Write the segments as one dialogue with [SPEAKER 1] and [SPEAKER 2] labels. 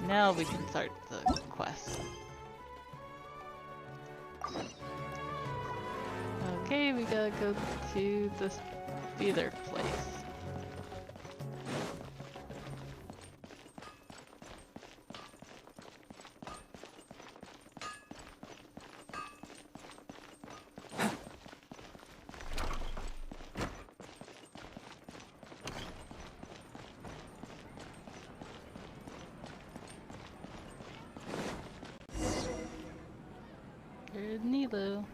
[SPEAKER 1] now we can start the quest. Okay, we gotta go to this theater place. Here's Nilou.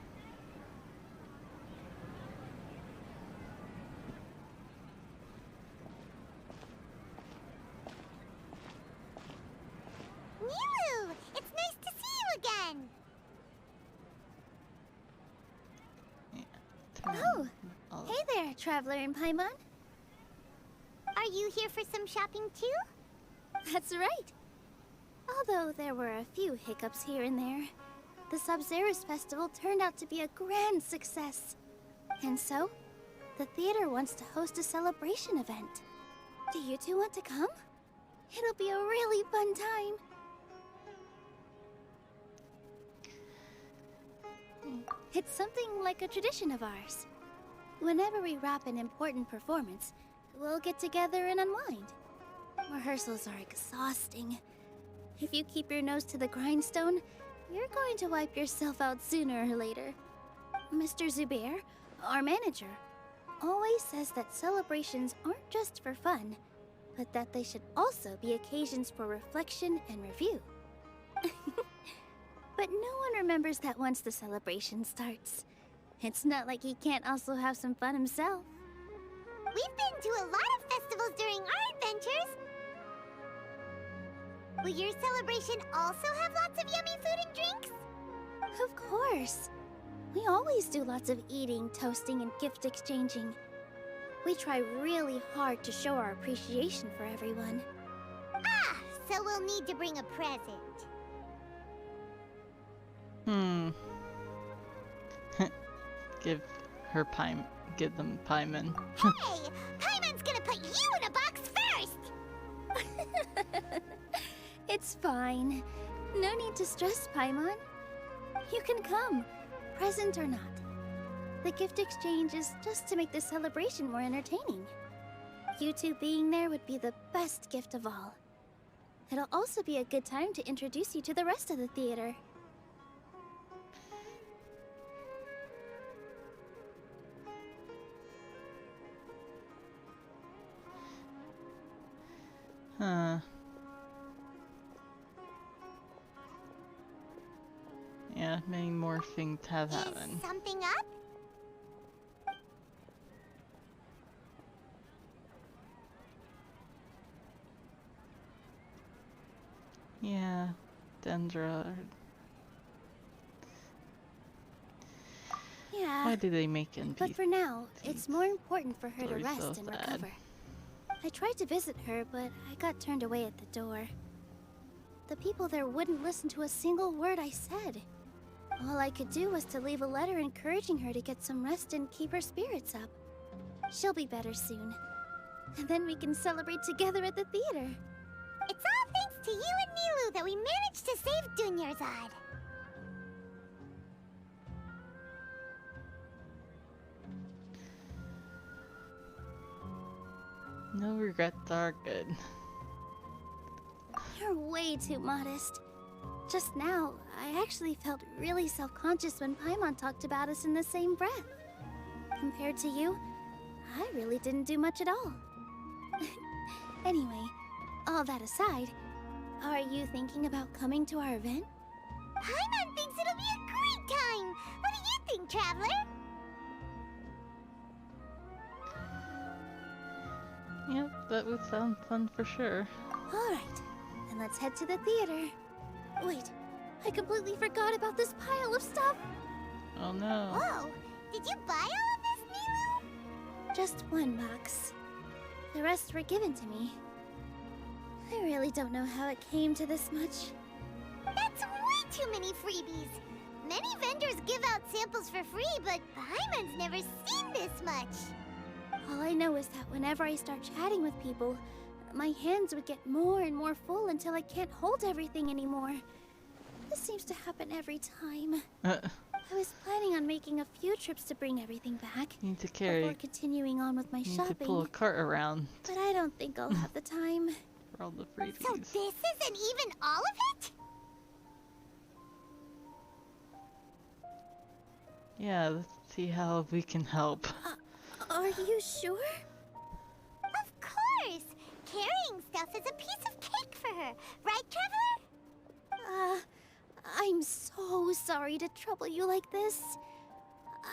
[SPEAKER 2] Nilou! It's nice to see you again!
[SPEAKER 3] Oh, hey there, Traveler in Paimon.
[SPEAKER 2] Are you here for some shopping too?
[SPEAKER 3] That's right. Although there were a few hiccups here and there, the Sub-Zerus Festival turned out to be a grand success. And so, the theater wants to host a celebration event. Do you two want to come? It'll be a really fun time. It's something like a tradition of ours. Whenever we wrap an important performance, we'll get together and unwind. Rehearsals are exhausting. If you keep your nose to the grindstone, you're going to wipe yourself out sooner or later. Mr. Zubair, our manager, always says that celebrations aren't just for fun, but that they should also be occasions for reflection and review. But no one remembers that once the celebration starts. It's not like he can't also have some fun himself.
[SPEAKER 2] We've been to a lot of festivals during our adventures. Will your celebration also have lots of yummy food and drinks?
[SPEAKER 3] Of course. We always do lots of eating, toasting, and gift exchanging. We try really hard to show our appreciation for everyone.
[SPEAKER 2] Ah, so we'll need to bring a present.
[SPEAKER 1] Give them Paimon.
[SPEAKER 2] Hey! Paimon's gonna put you in a box first!
[SPEAKER 3] It's fine. No need to stress, Paimon. You can come, present or not. The gift exchange is just to make the celebration more entertaining. You two being there would be the best gift of all. It'll also be a good time to introduce you to the rest of the theater.
[SPEAKER 1] Huh. Yeah, many more things have happened.
[SPEAKER 2] Is something up?
[SPEAKER 1] Yeah, Dendra.
[SPEAKER 3] Yeah.
[SPEAKER 1] Why do they make NPCs?
[SPEAKER 3] But for now, it's more important for her to
[SPEAKER 1] Story's
[SPEAKER 3] rest
[SPEAKER 1] so
[SPEAKER 3] and
[SPEAKER 1] sad.
[SPEAKER 3] recover. I tried to visit her, but I got turned away at the door. The people there wouldn't listen to a single word I said. All I could do was to leave a letter encouraging her to get some rest and keep her spirits up. She'll be better soon. And then we can celebrate together at the theater.
[SPEAKER 2] It's all thanks to you and Nilou that we managed to save Dunyarzad.
[SPEAKER 1] No regrets are good.
[SPEAKER 3] You're way too modest. Just now, I actually felt really self-conscious when Paimon talked about us in the same breath. Compared to you, I really didn't do much at all. Anyway, all that aside, are you thinking about coming to our event?
[SPEAKER 2] Paimon thinks it'll be a great time! What do you think, Traveler?
[SPEAKER 1] Yep, that would sound fun for sure.
[SPEAKER 3] Alright, then let's head to the theater. Wait, I completely forgot about this pile of stuff!
[SPEAKER 1] Oh no.
[SPEAKER 2] Whoa! Did you buy all of this, Nilou?
[SPEAKER 3] Just one box. The rest were given to me. I really don't know how it came to this much.
[SPEAKER 2] That's way too many freebies! Many vendors give out samples for free, but Paimon's never seen this much!
[SPEAKER 3] All I know is that whenever I start chatting with people, my hands would get more and more full until I can't hold everything anymore. This seems to happen every time. I was planning on making a few trips to bring everything back
[SPEAKER 1] Need to carry.
[SPEAKER 3] before continuing on with my
[SPEAKER 1] Need
[SPEAKER 3] shopping.
[SPEAKER 1] to pull a cart around
[SPEAKER 3] But I don't think I'll have the time.
[SPEAKER 1] for all the freebies.
[SPEAKER 2] So this isn't even all of it?
[SPEAKER 1] Yeah, let's see how we can help.
[SPEAKER 3] Are you sure?
[SPEAKER 2] Of course! Carrying stuff is a piece of cake for her. Right, Traveler?
[SPEAKER 3] I'm so sorry to trouble you like this.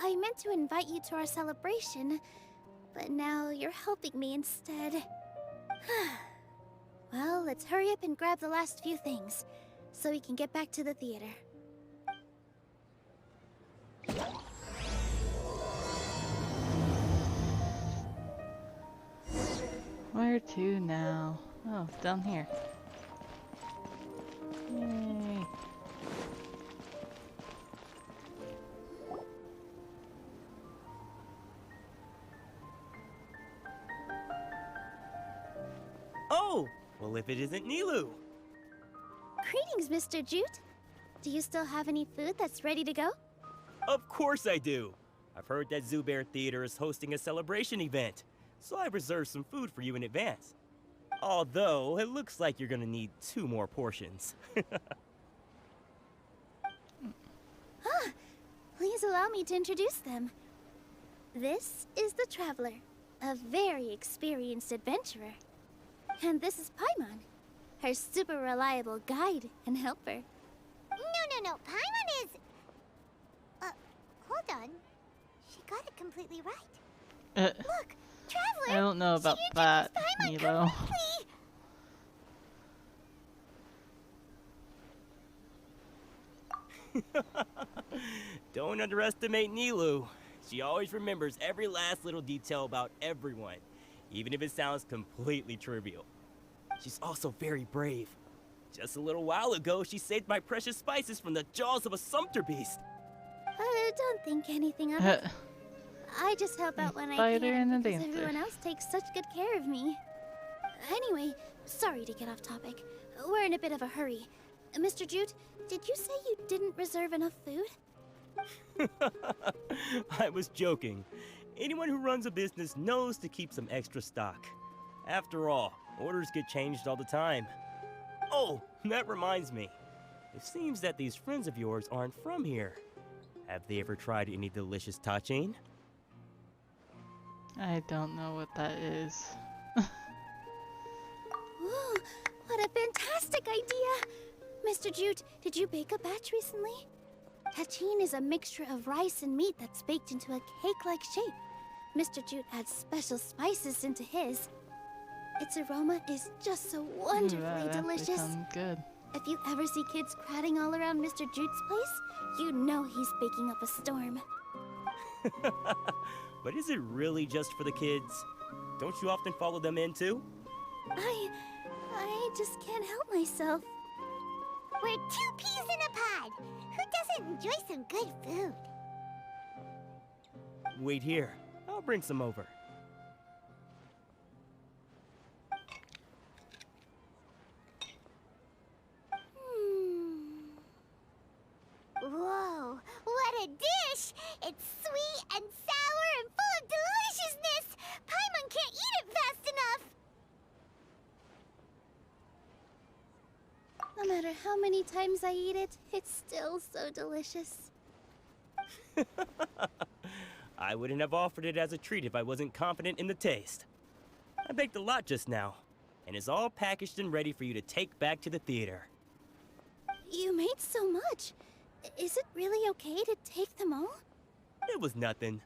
[SPEAKER 3] I meant to invite you to our celebration, but now you're helping me instead. Well, let's hurry up and grab the last few things, so we can get back to the theater.
[SPEAKER 1] Where to now? Oh, down here. Yay.
[SPEAKER 4] Oh! Well, if it isn't Nilou!
[SPEAKER 3] Greetings, Mr. Jute. Do you still have any food that's ready to go?
[SPEAKER 4] Of course I do! I've heard that Zubair Theater is hosting a celebration event, so I've reserved some food for you in advance. Although, it looks like you're gonna need 2 more portions.
[SPEAKER 3] Please allow me to introduce them. This is the Traveler, a very experienced adventurer. And this is Paimon, her super reliable guide and helper.
[SPEAKER 2] No. Paimon is... hold on. She got it completely right. Look, Traveler!
[SPEAKER 1] I don't know about that, Nilou.
[SPEAKER 4] Don't underestimate Nilou. She always remembers every last little detail about everyone, even if it sounds completely trivial. She's also very brave. Just a little while ago, she saved my precious spices from the jaws of a sumpter beast.
[SPEAKER 3] Don't think anything of it. I just help out when I
[SPEAKER 1] Fighter
[SPEAKER 3] can,
[SPEAKER 1] and a
[SPEAKER 3] because
[SPEAKER 1] dancer.
[SPEAKER 3] everyone else takes such good care of me. Anyway, sorry to get off topic. We're in a bit of a hurry. Mr. Jute, did you say you didn't reserve enough food?
[SPEAKER 4] I was joking. Anyone who runs a business knows to keep some extra stock. After all, orders get changed all the time. Oh, that reminds me. It seems that these friends of yours aren't from here. Have they ever tried any delicious tachin?
[SPEAKER 1] I don't know what that is.
[SPEAKER 3] Ooh, what a fantastic idea! Mr. Jute, did you bake a batch recently? Tachin is a mixture of rice and meat that's baked into a cake-like shape. Mr. Jute adds special spices into his. Its aroma is just so wonderfully
[SPEAKER 1] that
[SPEAKER 3] delicious.
[SPEAKER 1] sounds good.
[SPEAKER 3] If you ever see kids crowding all around Mr. Jute's place, you know he's baking up a storm.
[SPEAKER 4] But is it really just for the kids? Don't you often follow them in too?
[SPEAKER 3] I just can't help myself.
[SPEAKER 2] We're 2 peas in a pod. Who doesn't enjoy some good food?
[SPEAKER 4] Wait here. I'll bring some over.
[SPEAKER 2] Whoa, what a dish! It's sweet and sour and full of deliciousness! Paimon can't eat it fast enough!
[SPEAKER 3] No matter how many times I eat it, it's still so delicious.
[SPEAKER 4] I wouldn't have offered it as a treat if I wasn't confident in the taste. I baked a lot just now, and it's all packaged and ready for you to take back to the theater.
[SPEAKER 3] You made so much. Is it really okay to take them all?
[SPEAKER 4] It was nothing.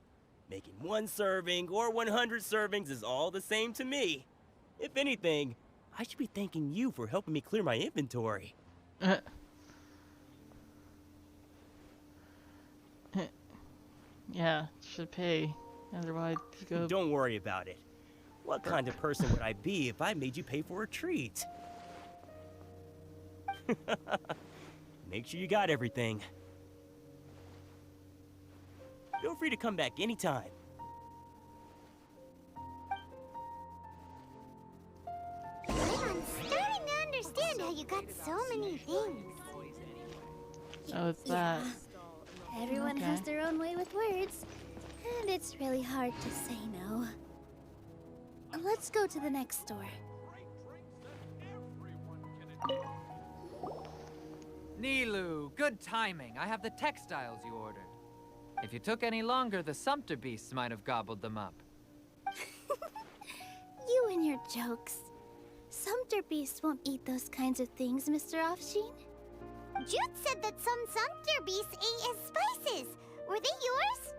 [SPEAKER 4] Making 1 serving or 100 servings is all the same to me. If anything, I should be thanking you for helping me clear my inventory.
[SPEAKER 1] Yeah, should pay. Otherwise, you go.
[SPEAKER 4] Don't worry about it. What kind of person would I be if I made you pay for a treat? Make sure you got everything. Feel free to come back anytime.
[SPEAKER 2] so many things.
[SPEAKER 1] Oh, it's that.
[SPEAKER 3] Everyone has their own way with words, and it's really hard to say no. Let's go to the next store.
[SPEAKER 5] Nilou, good timing. I have the textiles you ordered. If you took any longer, the Sumpter beasts might have gobbled them up.
[SPEAKER 3] You and your jokes. Sumpter beasts won't eat those kinds of things, Mr. Offsheen.
[SPEAKER 2] Jude said that some Sumpter beasts ate his spices. Were they yours?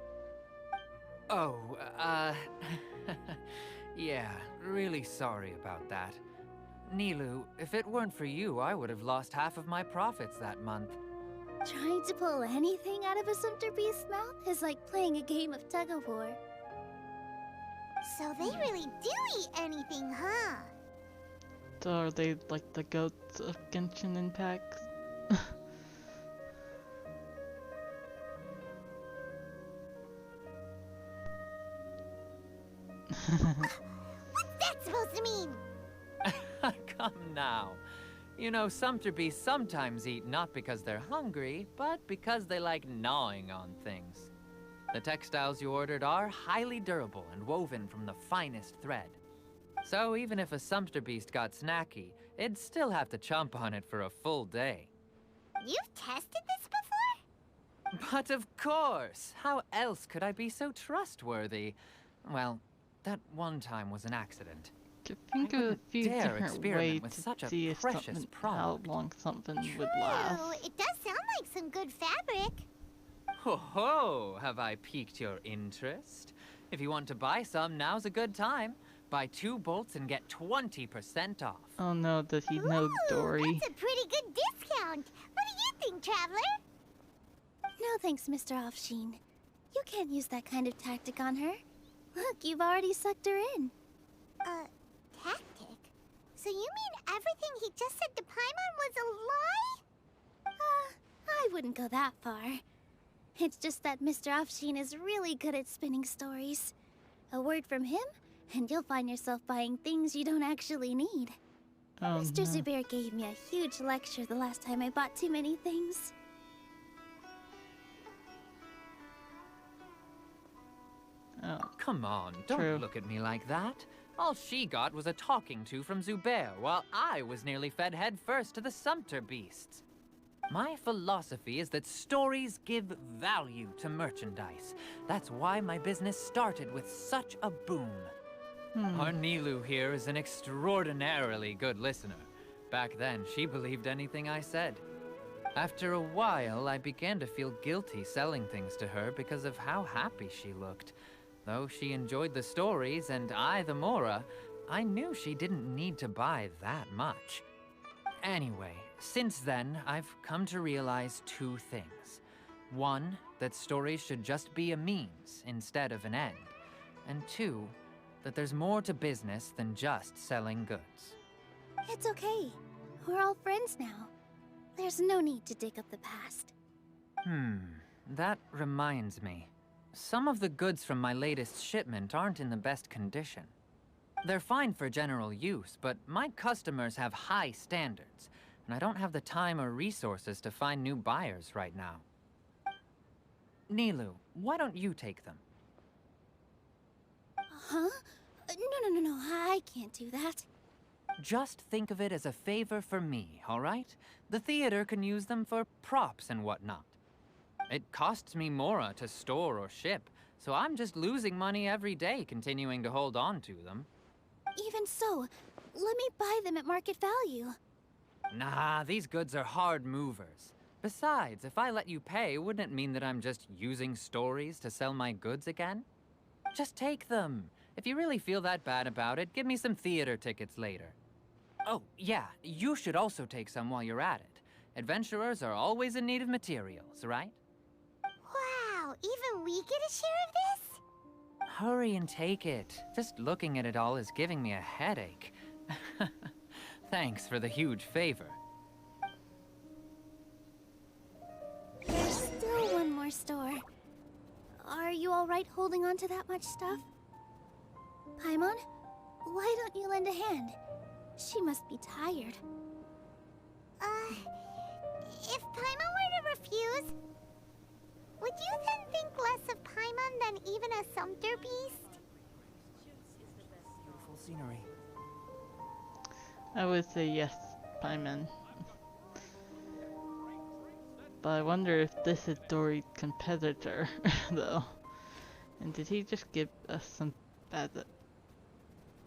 [SPEAKER 5] Oh, yeah, really sorry about that. Nilou, if it weren't for you, I would have lost half of my profits that month.
[SPEAKER 3] Trying to pull anything out of a Sumpter beast's mouth is like playing a game of tug-of-war.
[SPEAKER 2] So they really do eat anything, huh?
[SPEAKER 1] So are they like the goats of Genshin Impact?
[SPEAKER 2] What's that supposed to mean?
[SPEAKER 5] Come now. You know, Sumpter beasts sometimes eat not because they're hungry, but because they like gnawing on things. The textiles you ordered are highly durable and woven from the finest thread. So even if a Sumpter beast got snacky, it'd still have to chomp on it for a full day.
[SPEAKER 2] You've tested this before?
[SPEAKER 5] But of course! How else could I be so trustworthy? Well, that one time was an accident.
[SPEAKER 1] Think
[SPEAKER 5] I
[SPEAKER 1] of a
[SPEAKER 5] wouldn't
[SPEAKER 1] few
[SPEAKER 5] dare
[SPEAKER 1] different
[SPEAKER 5] experiment
[SPEAKER 1] ways
[SPEAKER 5] with
[SPEAKER 1] to
[SPEAKER 5] such a
[SPEAKER 1] see if
[SPEAKER 5] precious
[SPEAKER 1] something, how
[SPEAKER 5] product.
[SPEAKER 1] long something would last.
[SPEAKER 2] True, it does sound like some good fabric.
[SPEAKER 5] Ho ho! Have I piqued your interest? If you want to buy some, now's a good time. Buy 2 bolts and get 20% off.
[SPEAKER 1] Oh no, does he know Dory?
[SPEAKER 2] That's a pretty good discount. What do you think, Traveler?
[SPEAKER 3] No thanks, Mr. Offsheen. You can't use that kind of tactic on her. Look, you've already sucked her in.
[SPEAKER 2] Tactic? So you mean everything he just said to Paimon was a lie?
[SPEAKER 3] I wouldn't go that far. It's just that Mr. Offsheen is really good at spinning stories. A word from him, and you'll find yourself buying things you don't actually need.
[SPEAKER 1] Oh,
[SPEAKER 3] Mr.
[SPEAKER 1] no.
[SPEAKER 3] Zubair gave me a huge lecture the last time I bought too many things.
[SPEAKER 1] Oh,
[SPEAKER 5] Come on, don't
[SPEAKER 1] True.
[SPEAKER 5] look at me like that. All she got was a talking to from Zubair, while I was nearly fed head first to the Sumpter beasts. My philosophy is that stories give value to merchandise. That's why my business started with such a boom. Our Nilou here is an extraordinarily good listener. Back then, she believed anything I said. After a while, I began to feel guilty selling things to her because of how happy she looked. Though she enjoyed the stories and I the Mora, I knew she didn't need to buy that much. Anyway, since then, I've come to realize 2 things. 1, that stories should just be a means instead of an end. And 2, that there's more to business than just selling goods.
[SPEAKER 3] It's okay. We're all friends now. There's no need to dig up the past.
[SPEAKER 5] That reminds me. Some of the goods from my latest shipment aren't in the best condition. They're fine for general use, but my customers have high standards, and I don't have the time or resources to find new buyers right now. Nilou, why don't you take them?
[SPEAKER 3] Huh? No, I can't do that.
[SPEAKER 5] Just think of it as a favor for me, all right? The theater can use them for props and whatnot. It costs me Mora to store or ship, so I'm just losing money every day continuing to hold on to them.
[SPEAKER 3] Even so, let me buy them at market value.
[SPEAKER 5] Nah, these goods are hard movers. Besides, if I let you pay, wouldn't it mean that I'm just using stories to sell my goods again? Just take them. If you really feel that bad about it, give me some theater tickets later. Oh, yeah, you should also take some while you're at it. Adventurers are always in need of materials, right?
[SPEAKER 2] Wow, even we get a share of this?
[SPEAKER 5] Hurry and take it. Just looking at it all is giving me a headache. Thanks for the huge favor.
[SPEAKER 3] There's still one more store. Are you all right holding on to that much stuff? Paimon, why don't you lend a hand? She must be tired.
[SPEAKER 2] confused. Would you then think less of Paimon than even a sumpter beast?
[SPEAKER 5] Beautiful scenery.
[SPEAKER 1] I would say yes, Paimon. But I wonder if this is Dory's competitor, though. And did he just give us some bad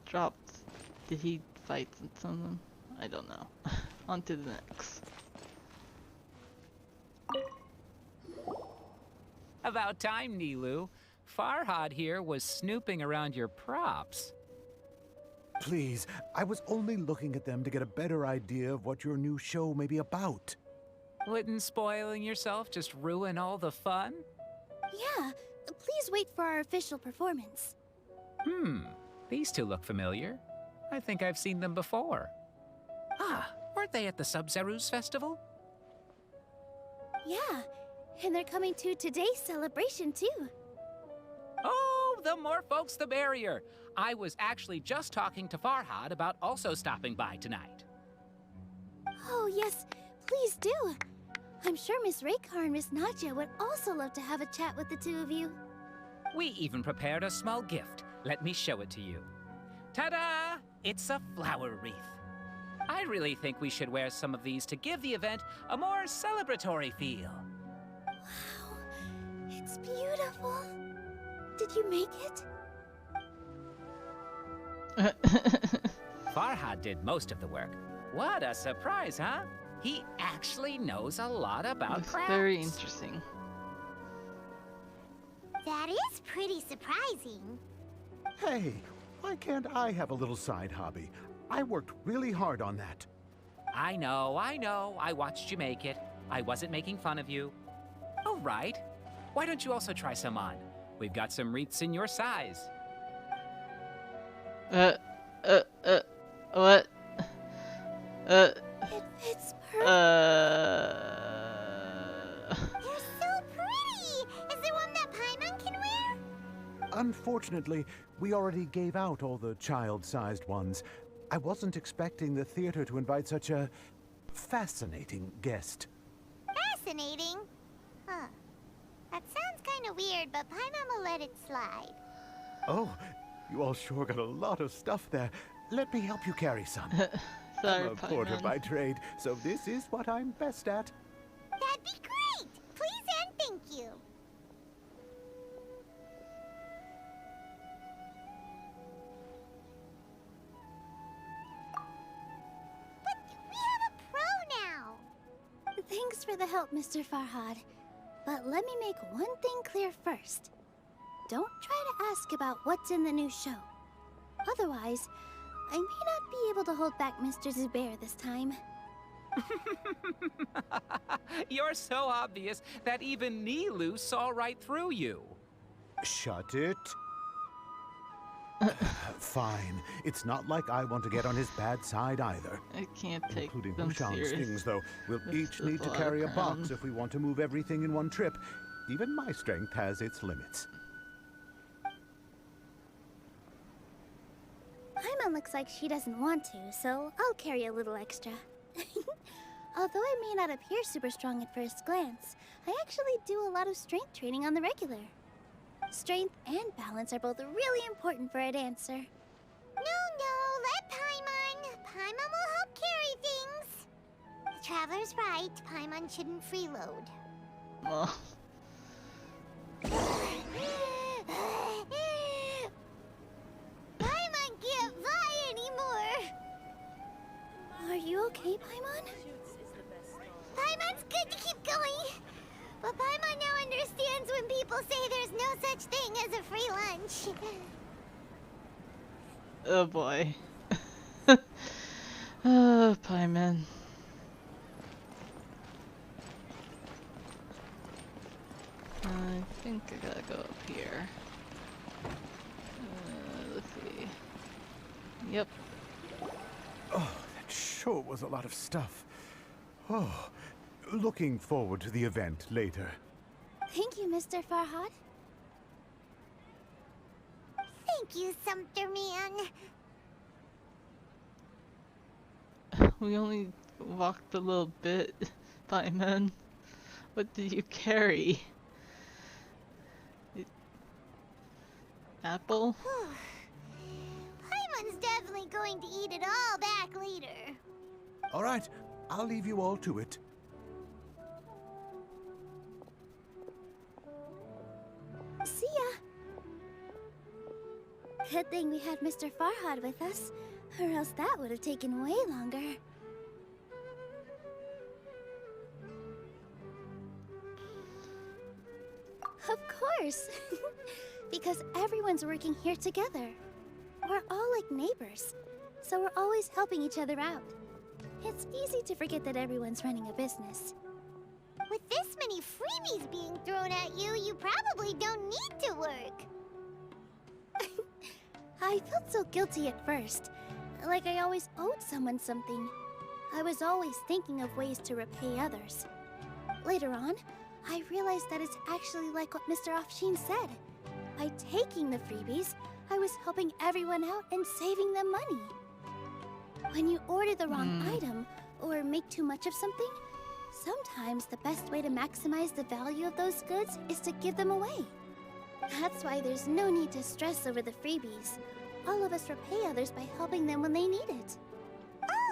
[SPEAKER 1] drops? Did he fight some of them? I don't know. On to the next.
[SPEAKER 6] About time, Nilou. Farhad here was snooping around your props.
[SPEAKER 7] Please, I was only looking at them to get a better idea of what your new show may be about.
[SPEAKER 6] Wouldn't spoiling yourself just ruin all the fun?
[SPEAKER 3] Yeah, please wait for our official performance.
[SPEAKER 6] These two look familiar. I think I've seen them before. Ah, weren't they at the Sub-Zerus festival?
[SPEAKER 3] Yeah, and they're coming to today's celebration too.
[SPEAKER 6] Oh, the more folks the merrier. I was actually just talking to Farhad about also stopping by tonight.
[SPEAKER 3] Oh yes, please do. I'm sure Miss Raykar and Miss Nadja would also love to have a chat with the two of you.
[SPEAKER 6] We even prepared a small gift. Let me show it to you. Ta-da! It's a flower wreath. I really think we should wear some of these to give the event a more celebratory feel.
[SPEAKER 3] Wow, it's beautiful. Did you make it?
[SPEAKER 6] Farhad did most of the work. What a surprise, huh? He actually knows a lot about
[SPEAKER 1] Looks
[SPEAKER 6] crafts.
[SPEAKER 1] very interesting.
[SPEAKER 2] That is pretty surprising.
[SPEAKER 7] Hey, why can't I have a little side hobby? I worked really hard on that.
[SPEAKER 6] I know. I watched you make it. I wasn't making fun of you. Oh, right. Why don't you also try some on? We've got some wreaths in your size.
[SPEAKER 1] What?
[SPEAKER 3] It fits perfect.
[SPEAKER 2] They're so pretty! Is there one that Paimon can wear?
[SPEAKER 7] Unfortunately, we already gave out all the child-sized ones. I wasn't expecting the theater to invite such a fascinating guest.
[SPEAKER 2] Fascinating. Huh. That sounds kind of weird, but Paimon will let it slide.
[SPEAKER 7] Oh, you all sure got a lot of stuff there. Let me help you carry some.
[SPEAKER 1] Sorry,
[SPEAKER 7] I'm a porter
[SPEAKER 1] Paimon.
[SPEAKER 7] by trade, so this is what I'm best at.
[SPEAKER 2] That'd be great! Please and thank you. But we have a pro now.
[SPEAKER 3] Thanks for the help, Mr. Farhad. But let me make one thing clear first. Don't try to ask about what's in the new show. Otherwise, I may not be able to hold back Mr. Zubair this time.
[SPEAKER 6] You're so obvious that even Nilou saw right through you.
[SPEAKER 7] Shut it. Fine. It's not like I want to get on his bad side either.
[SPEAKER 1] I can't take
[SPEAKER 7] Including
[SPEAKER 1] them
[SPEAKER 7] Hushan's
[SPEAKER 1] serious.
[SPEAKER 7] things, though. We'll
[SPEAKER 1] That's
[SPEAKER 7] each
[SPEAKER 1] just
[SPEAKER 7] need
[SPEAKER 1] a
[SPEAKER 7] to
[SPEAKER 1] lot
[SPEAKER 7] carry a
[SPEAKER 1] of
[SPEAKER 7] box
[SPEAKER 1] crowns.
[SPEAKER 7] if we want to move everything in one trip. Even my strength has its limits.
[SPEAKER 3] Paimon looks like she doesn't want to, so I'll carry a little extra. Although I may not appear super strong at first glance, I actually do a lot of strength training on the regular. Strength and balance are both really important for a dancer.
[SPEAKER 2] No, let Paimon. Paimon will help carry things. The Traveler's right. Paimon shouldn't freeload.
[SPEAKER 1] Well,
[SPEAKER 2] Paimon can't fly anymore.
[SPEAKER 3] Are you okay, Paimon?
[SPEAKER 2] Paimon's good to keep going. But Paimon now understands when people say there's no such thing as a free lunch.
[SPEAKER 1] oh boy. Oh, Paimon. I think I gotta go up here. Let's see. Yep.
[SPEAKER 7] Oh, that sure was a lot of stuff. Oh, looking forward to the event later.
[SPEAKER 3] Thank you, Mr. Farhad.
[SPEAKER 2] Thank you, Sumpter Man.
[SPEAKER 1] We only walked a little bit, Paimon. What did you carry? Apple?
[SPEAKER 2] Paimon's definitely going to eat it all back later.
[SPEAKER 7] All right, I'll leave you all to it.
[SPEAKER 3] See ya. Good thing we had Mr. Farhad with us, or else that would have taken way longer. Of course. Because everyone's working here together. We're all like neighbors, so we're always helping each other out. It's easy to forget that everyone's running a business.
[SPEAKER 2] With this many freebies being thrown at you, you probably don't need to work.
[SPEAKER 3] I felt so guilty at first, like I always owed someone something. I was always thinking of ways to repay others. Later on, I realized that it's actually like what Mr. Afshin said. By taking the freebies, I was helping everyone out and saving them money. When you order the wrong item, or make too much of something, sometimes the best way to maximize the value of those goods is to give them away. That's why there's no need to stress over the freebies. All of us repay others by helping them when they need it.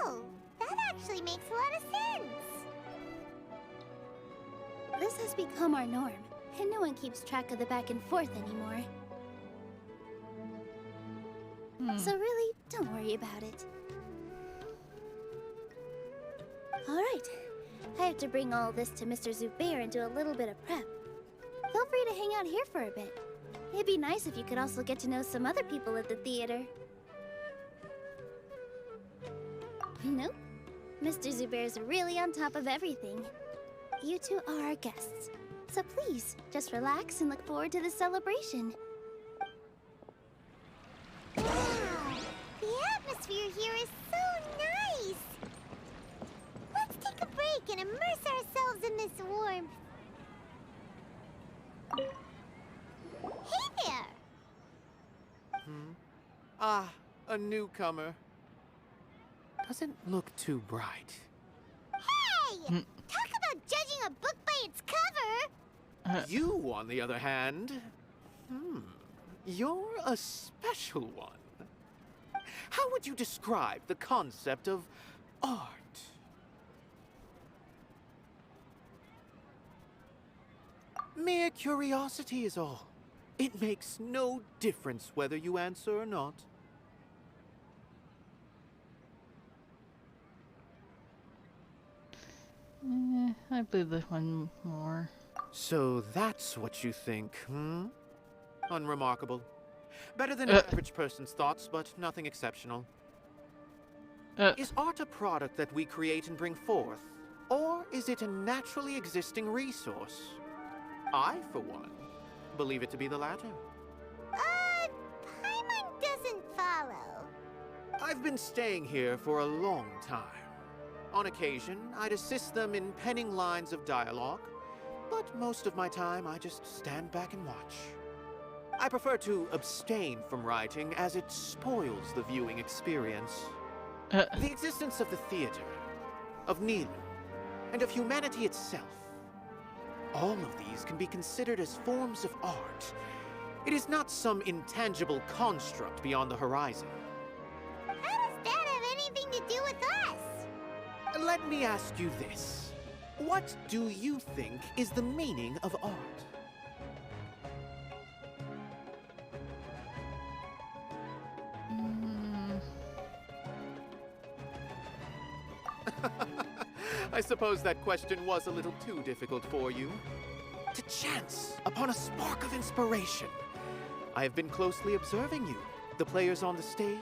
[SPEAKER 2] Oh, that actually makes a lot of sense.
[SPEAKER 3] This has become our norm, and no one keeps track of the back and forth anymore. So really, don't worry about it. Alright, I have to bring all this to Mr. Zubair and do a little bit of prep. Feel free to hang out here for a bit. It'd be nice if you could also get to know some other people at the theater. Nope. Mr. Zubair's really on top of everything. You two are our guests. So please, just relax and look forward to the celebration.
[SPEAKER 2] Wow, the atmosphere here is so nice. Let's take a break and immerse ourselves in this warmth. Hey there!
[SPEAKER 8] Ah, a newcomer. Doesn't look too bright.
[SPEAKER 2] Hey! Talk about judging a book by its cover!
[SPEAKER 8] You, on the other hand, you're a special one. How would you describe the concept of art? Mere curiosity is all. It makes no difference whether you answer or not.
[SPEAKER 1] I believe this one more.
[SPEAKER 8] So that's what you think, Unremarkable. Better than an average person's thoughts, but nothing exceptional. Is art a product that we create and bring forth? Or is it a naturally existing resource? I, for one, believe it to be the latter.
[SPEAKER 2] Paimon doesn't follow.
[SPEAKER 8] I've been staying here for a long time. On occasion, I'd assist them in penning lines of dialogue, but most of my time I just stand back and watch. I prefer to abstain from writing as it spoils the viewing experience. The existence of the theater, of Nilou, and of humanity itself. All of these can be considered as forms of art. It is not some intangible construct beyond the horizon.
[SPEAKER 2] How does that have anything to do with us?
[SPEAKER 8] Let me ask you this. What do you think is the meaning of art? I suppose that question was a little too difficult for you. To chance upon a spark of inspiration. I have been closely observing you, the players on the stage,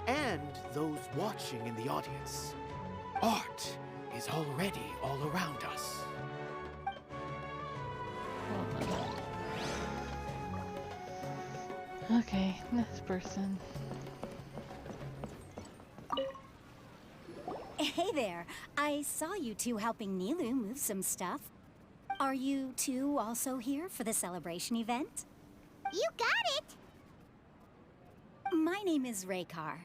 [SPEAKER 8] and those watching in the audience. Art is already all around us.
[SPEAKER 1] Okay, next person.
[SPEAKER 9] Hey there. I saw you two helping Nilou move some stuff. Are you two also here for the celebration event?
[SPEAKER 2] You got it!
[SPEAKER 9] My name is Raykar.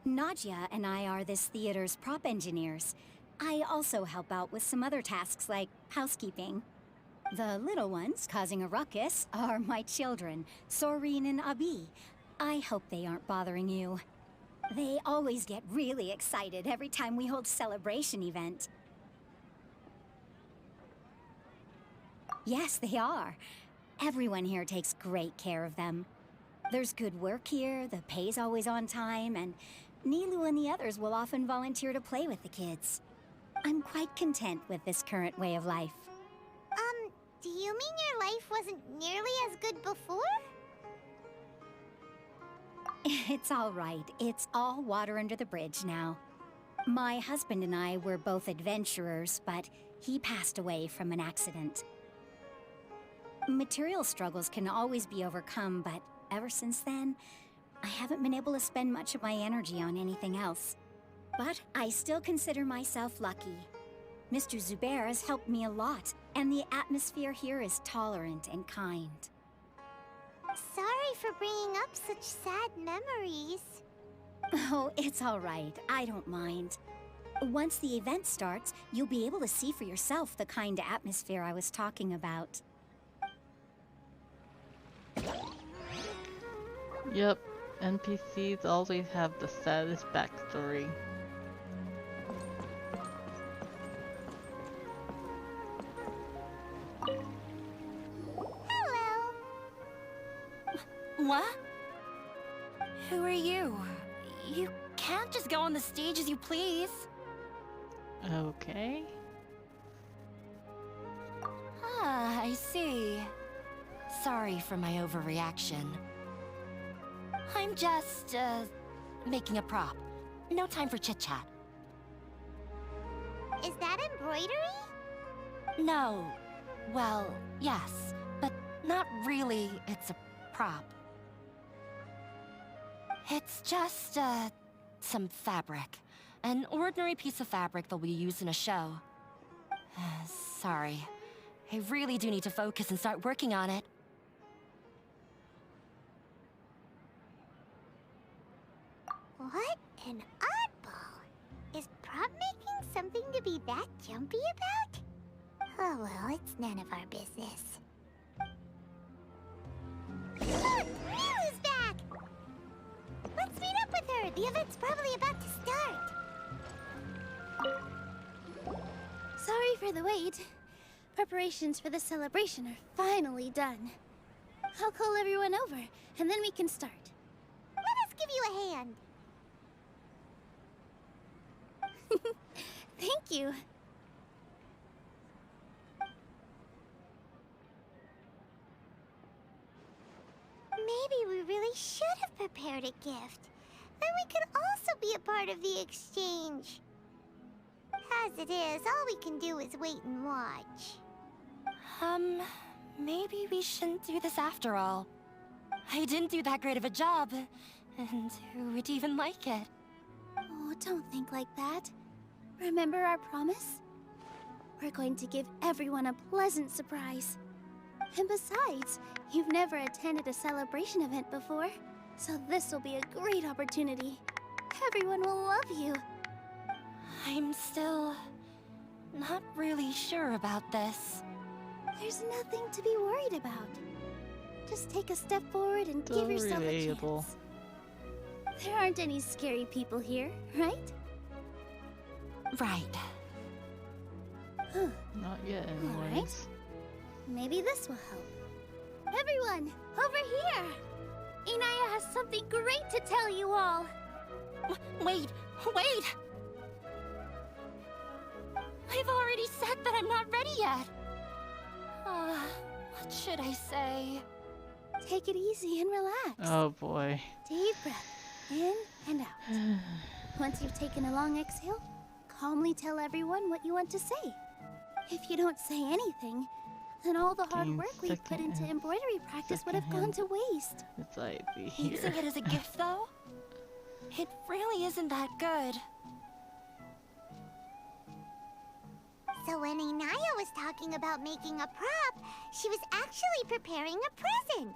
[SPEAKER 9] Nadia and I are this theater's prop engineers. I also help out with some other tasks like housekeeping. The little ones causing a ruckus are my children, Sorin and Abi. I hope they aren't bothering you. They always get really excited every time we hold celebration event. Yes, they are. Everyone here takes great care of them. There's good work here, the pay's always on time, and Nilou and the others will often volunteer to play with the kids. I'm quite content with this current way of life.
[SPEAKER 2] Do you mean your life wasn't nearly as good before?
[SPEAKER 9] It's all right. It's all water under the bridge now. My husband and I were both adventurers, but he passed away from an accident. Material struggles can always be overcome, but ever since then, I haven't been able to spend much of my energy on anything else. But I still consider myself lucky. Mr. Zubair has helped me a lot, and the atmosphere here is tolerant and kind.
[SPEAKER 2] Sorry for bringing up such sad memories.
[SPEAKER 9] Oh, it's all right. I don't mind. Once the event starts, you'll be able to see for yourself the kind of atmosphere I was talking about.
[SPEAKER 1] Yep, NPCs always have the saddest backstory.
[SPEAKER 2] Hello.
[SPEAKER 10] What? Who are you? You can't just go on the stage as you please.
[SPEAKER 1] Okay.
[SPEAKER 10] Ah, I see. Sorry for my overreaction. I'm just, making a prop. No time for chit-chat.
[SPEAKER 2] Is that embroidery?
[SPEAKER 10] No. Well, yes, but not really. It's a prop. It's just, some fabric. An ordinary piece of fabric that we use in a show. Sorry. I really do need to focus and start working on it.
[SPEAKER 2] What an oddball. Is prop making something to be that jumpy about? Oh well, it's none of our business. Look! Nilou's back! Let's meet up with her! The event's probably about to start!
[SPEAKER 3] Sorry for the wait. Preparations for the celebration are finally done. I'll call everyone over, and then we can start.
[SPEAKER 2] Let us give you a hand!
[SPEAKER 3] Thank you.
[SPEAKER 2] Maybe we really should have prepared a gift. Then we could also be a part of the exchange. As it is, all we can do is wait and watch.
[SPEAKER 10] Maybe we shouldn't do this after all. I didn't do that great of a job, and who would even like it?
[SPEAKER 3] Oh, don't think like that. Remember our promise? We're going to give everyone a pleasant surprise. And besides, you've never attended a celebration event before, so this will be a great opportunity. Everyone will love you.
[SPEAKER 10] I'm still not really sure about this.
[SPEAKER 3] There's nothing to be worried about. Just take a step forward and give yourself a chance. There aren't any scary people here, right?
[SPEAKER 10] Right.
[SPEAKER 3] Huh.
[SPEAKER 1] Not yet,
[SPEAKER 3] All right.
[SPEAKER 1] anyways.
[SPEAKER 3] Maybe this will help. Everyone, over here! Inaya has something great to tell you all.
[SPEAKER 10] Wait! I've already said that I'm not ready yet. What should I say?
[SPEAKER 3] Take it easy and relax.
[SPEAKER 1] Oh boy.
[SPEAKER 3] Deep breath, in and out. Once you've taken a long exhale, calmly tell everyone what you want to say. If you don't say anything, then all the hard
[SPEAKER 1] Gain
[SPEAKER 3] work we've put into
[SPEAKER 1] second-
[SPEAKER 3] embroidery practice would have gone to waste.
[SPEAKER 1] It's like here.
[SPEAKER 10] Using it as a gift, though? It really isn't that good.
[SPEAKER 2] So when Inaya was talking about making a prop, she was actually preparing a present.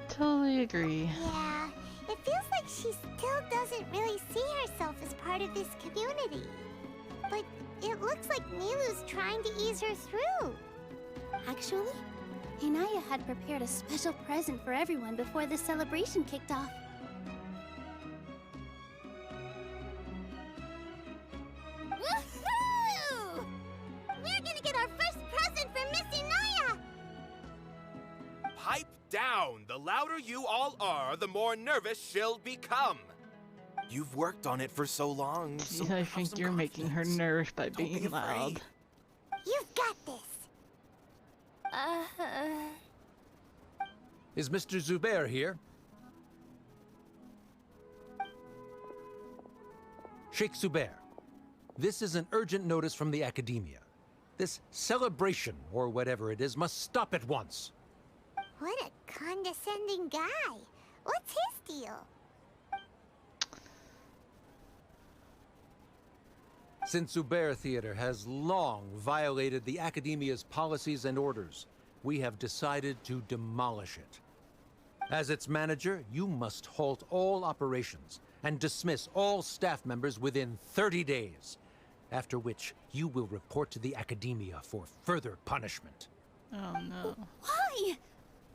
[SPEAKER 1] Totally agree.
[SPEAKER 2] Yeah, it feels like she still doesn't really see herself as part part of this community. But it looks like Nilou's trying to ease her through.
[SPEAKER 3] Actually, Hinaya had prepared a special present for everyone before the celebration kicked off.
[SPEAKER 2] Woohoo! We're gonna get our first present from Miss Hinaya!
[SPEAKER 11] Pipe down! The louder you all are, the more nervous she'll become. You've worked on it for so long, so
[SPEAKER 1] I
[SPEAKER 11] have
[SPEAKER 1] think
[SPEAKER 11] some
[SPEAKER 1] you're making her
[SPEAKER 11] confidence.
[SPEAKER 1] nervous by
[SPEAKER 11] Don't be
[SPEAKER 1] being loud.
[SPEAKER 11] afraid.
[SPEAKER 2] You've got this.
[SPEAKER 12] Is Mr. Zubair here? Sheikh Zubair, this is an urgent notice from the Academia. This celebration, or whatever it is, must stop at once.
[SPEAKER 2] What a condescending guy. What's his deal?
[SPEAKER 12] Since Zubair Theater has long violated the Academia's policies and orders, we have decided to demolish it. As its manager, you must halt all operations and dismiss all staff members within 30 days, after which you will report to the Academia for further punishment.
[SPEAKER 1] Oh no.
[SPEAKER 3] Why?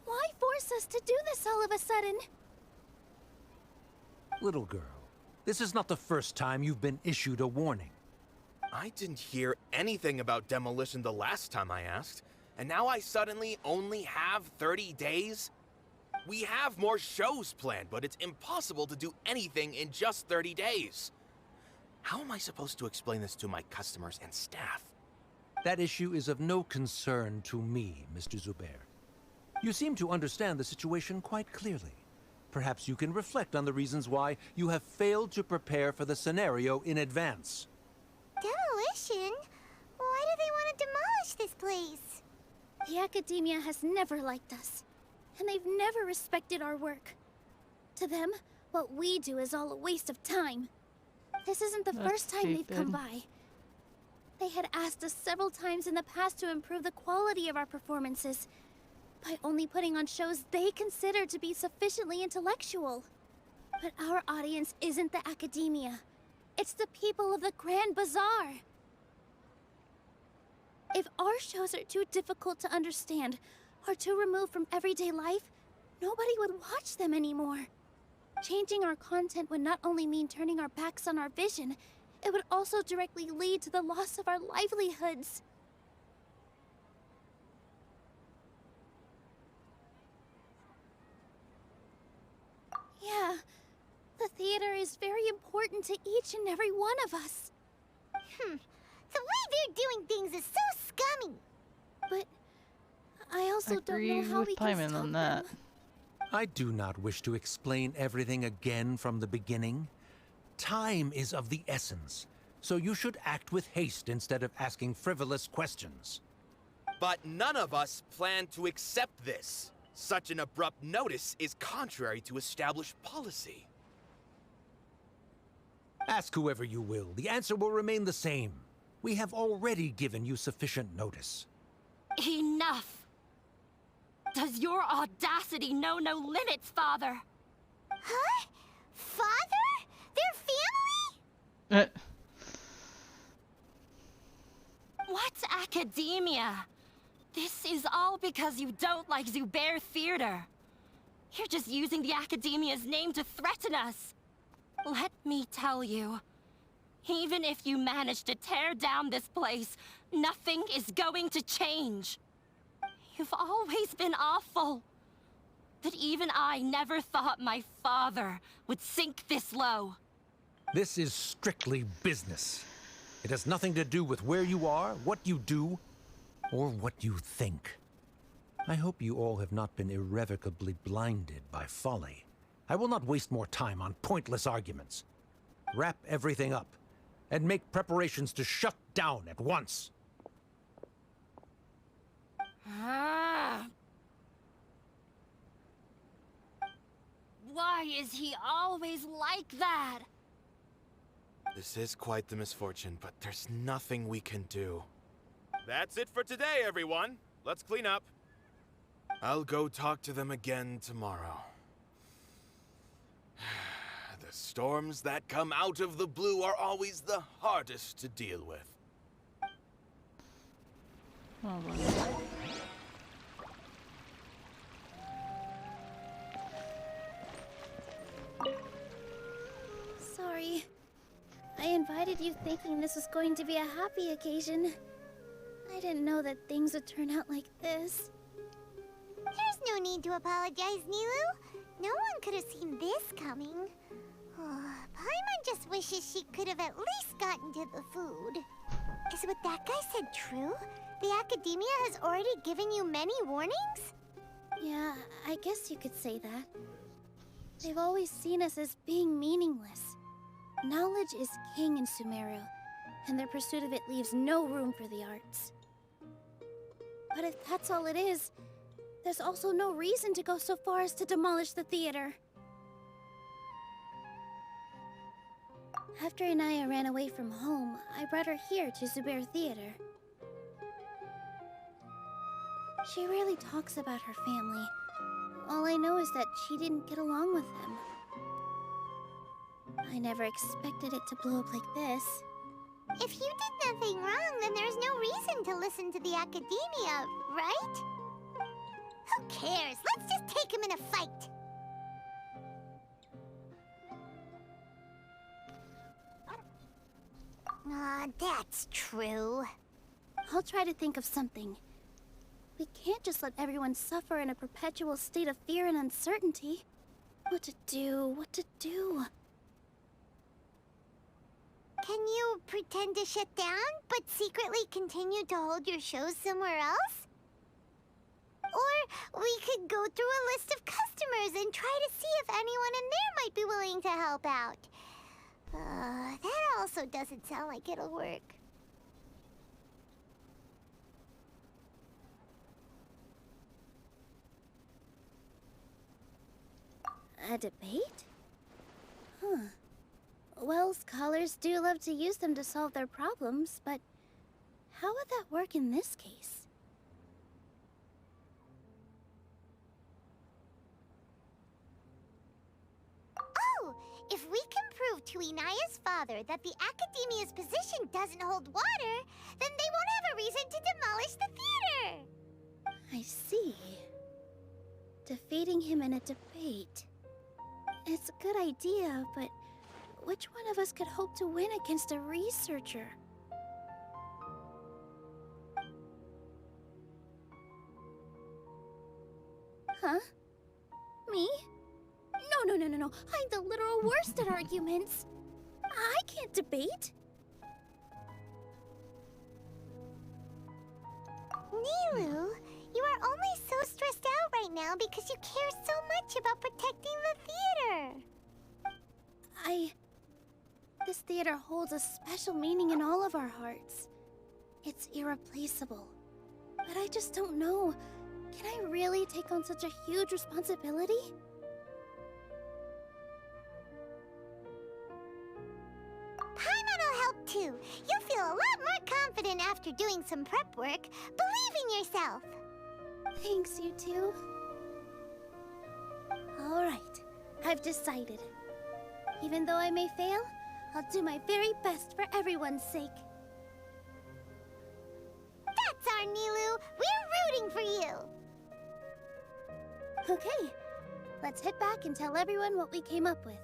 [SPEAKER 3] Why force us to do this all of a sudden?
[SPEAKER 12] Little girl, this is not the first time you've been issued a warning.
[SPEAKER 11] I didn't hear anything about demolition the last time I asked, and now I suddenly only have 30 days? We have more shows planned, but it's impossible to do anything in just 30 days. How am I supposed to explain this to my customers and staff?
[SPEAKER 12] That issue is of no concern to me, Mr. Zubair. You seem to understand the situation quite clearly. Perhaps you can reflect on the reasons why you have failed to prepare for the scenario in advance.
[SPEAKER 2] Demolition? Why do they want to demolish this place?
[SPEAKER 3] The Academia has never liked us, and they've never respected our work. To them, what we do is all a waste of time. This isn't the
[SPEAKER 1] That's
[SPEAKER 3] first time they've come
[SPEAKER 1] stupid.
[SPEAKER 3] by. They had asked us several times in the past to improve the quality of our performances by only putting on shows they consider to be sufficiently intellectual. But our audience isn't the Academia. It's the people of the Grand Bazaar. If our shows are too difficult to understand or too removed from everyday life, nobody would watch them anymore. Changing our content would not only mean turning our backs on our vision, it would also directly lead to the loss of our livelihoods. Yeah, the theater is very important to each and every one of us.
[SPEAKER 2] The way they're doing things is so scummy.
[SPEAKER 3] But I also don't
[SPEAKER 1] Agree
[SPEAKER 3] know how
[SPEAKER 1] with
[SPEAKER 3] we can
[SPEAKER 1] Paimon
[SPEAKER 3] stop
[SPEAKER 1] on that.
[SPEAKER 3] them.
[SPEAKER 12] I do not wish to explain everything again from the beginning. Time is of the essence, so you should act with haste instead of asking frivolous questions.
[SPEAKER 11] But none of us plan to accept this. Such an abrupt notice is contrary to established policy.
[SPEAKER 12] Ask whoever you will, the answer will remain the same. We have already given you sufficient notice.
[SPEAKER 10] Enough! Does your audacity know no limits, Father?
[SPEAKER 2] Huh? Father? Their family?
[SPEAKER 10] What's academia? This is all because you don't like Zubair Theater. You're just using the Academia's name to threaten us. Let me tell you, even if you manage to tear down this place, nothing is going to change. You've always been awful. But even I never thought my father would sink this low.
[SPEAKER 12] This is strictly business. It has nothing to do with where you are, what you do, or what you think. I hope you all have not been irrevocably blinded by folly. I will not waste more time on pointless arguments. Wrap everything up, and make preparations to shut down at once.
[SPEAKER 10] Why is he always like that?
[SPEAKER 11] This is quite the misfortune, but there's nothing we can do. That's it for today, everyone. Let's clean up. I'll go talk to them again tomorrow. The storms that come out of the blue are always the hardest to deal with.
[SPEAKER 1] Oh, well.
[SPEAKER 3] Sorry. I invited you thinking this was going to be a happy occasion. I didn't know that things would turn out like this.
[SPEAKER 2] There's no need to apologize, Nilou. No one could have seen this coming. Oh, Paimon just wishes she could have at least gotten to the food. Is what that guy said true? The Academia has already given you many warnings?
[SPEAKER 3] Yeah, I guess you could say that. They've always seen us as being meaningless. Knowledge is king in Sumeru, and their pursuit of it leaves no room for the arts. But if that's all it is, there's also no reason to go so far as to demolish the theater. After Inaya ran away from home, I brought her here to Zubair Theater. She rarely talks about her family. All I know is that she didn't get along with them. I never expected it to blow up like this.
[SPEAKER 2] If you did nothing wrong, then there's no reason to listen to the Academia, right? Who cares? Let's just take him in a fight. Aw, that's true.
[SPEAKER 3] I'll try to think of something. We can't just let everyone suffer in a perpetual state of fear and uncertainty. What to do? What to do?
[SPEAKER 2] Can you pretend to shut down, but secretly continue to hold your shows somewhere else? Or we could go through a list of customers and try to see if anyone in there might be willing to help out. That also doesn't sound like it'll work.
[SPEAKER 3] A debate? Huh. Well, scholars do love to use them to solve their problems, but how would that work in this case?
[SPEAKER 2] Oh! If we can prove to Inaya's father that the Academia's position doesn't hold water, then they won't have a reason to demolish the theater!
[SPEAKER 3] I see. Defeating him in a debate. It's a good idea, but which one of us could hope to win against a researcher? Huh? Me? No. I'm the literal worst at arguments. I can't debate.
[SPEAKER 2] Nilou, you are only so stressed out right now because you care so much about protecting the theater.
[SPEAKER 3] This theater holds a special meaning in all of our hearts. It's irreplaceable. But I just don't know. Can I really take on such a huge responsibility?
[SPEAKER 2] Paimon will help too. You'll feel a lot more confident after doing some prep work. Believe in yourself.
[SPEAKER 3] Thanks, you two. All right, I've decided. Even though I may fail, I'll do my very best for everyone's sake.
[SPEAKER 2] That's our Nilou. We're rooting for you.
[SPEAKER 3] Okay, let's head back and tell everyone what we came up with.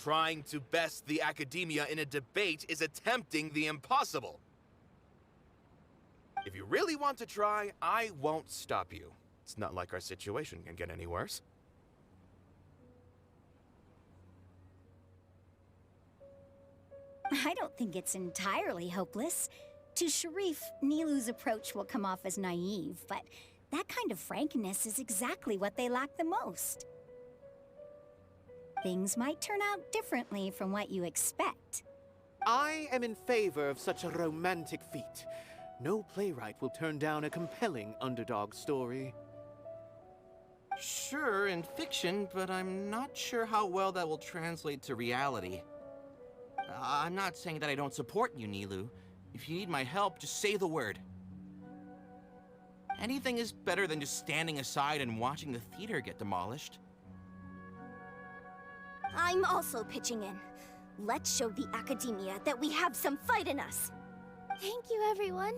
[SPEAKER 11] Trying to best the Academia in a debate is attempting the impossible. If you really want to try, I won't stop you. It's not like our situation can get any worse.
[SPEAKER 9] I don't think it's entirely hopeless. To Sharif, Nilou's approach will come off as naive, but that kind of frankness is exactly what they lack the most. Things might turn out differently from what you expect.
[SPEAKER 8] I am in favor of such a romantic feat. No playwright will turn down a compelling underdog story.
[SPEAKER 11] Sure, in fiction, but I'm not sure how well that will translate to reality. I'm not saying that I don't support you, Nilou. If you need my help, just say the word. Anything is better than just standing aside and watching the theater get demolished.
[SPEAKER 9] I'm also pitching in. Let's show the Academia that we have some fight in us.
[SPEAKER 3] Thank you, everyone.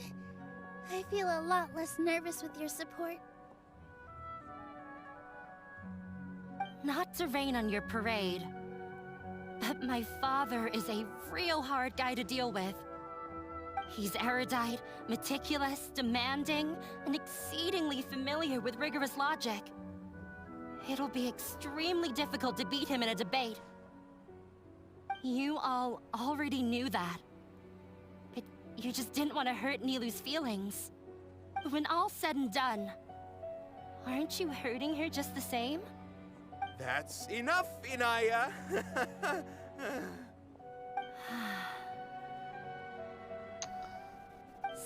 [SPEAKER 3] I feel a lot less nervous with your support.
[SPEAKER 10] Not to rain on your parade, but my father is a real hard guy to deal with. He's erudite, meticulous, demanding, and exceedingly familiar with rigorous logic. It'll be extremely difficult to beat him in a debate. You all already knew that. But you just didn't want to hurt Nilou's feelings. When all's said and done, aren't you hurting her just the same?
[SPEAKER 11] That's enough, Inaya!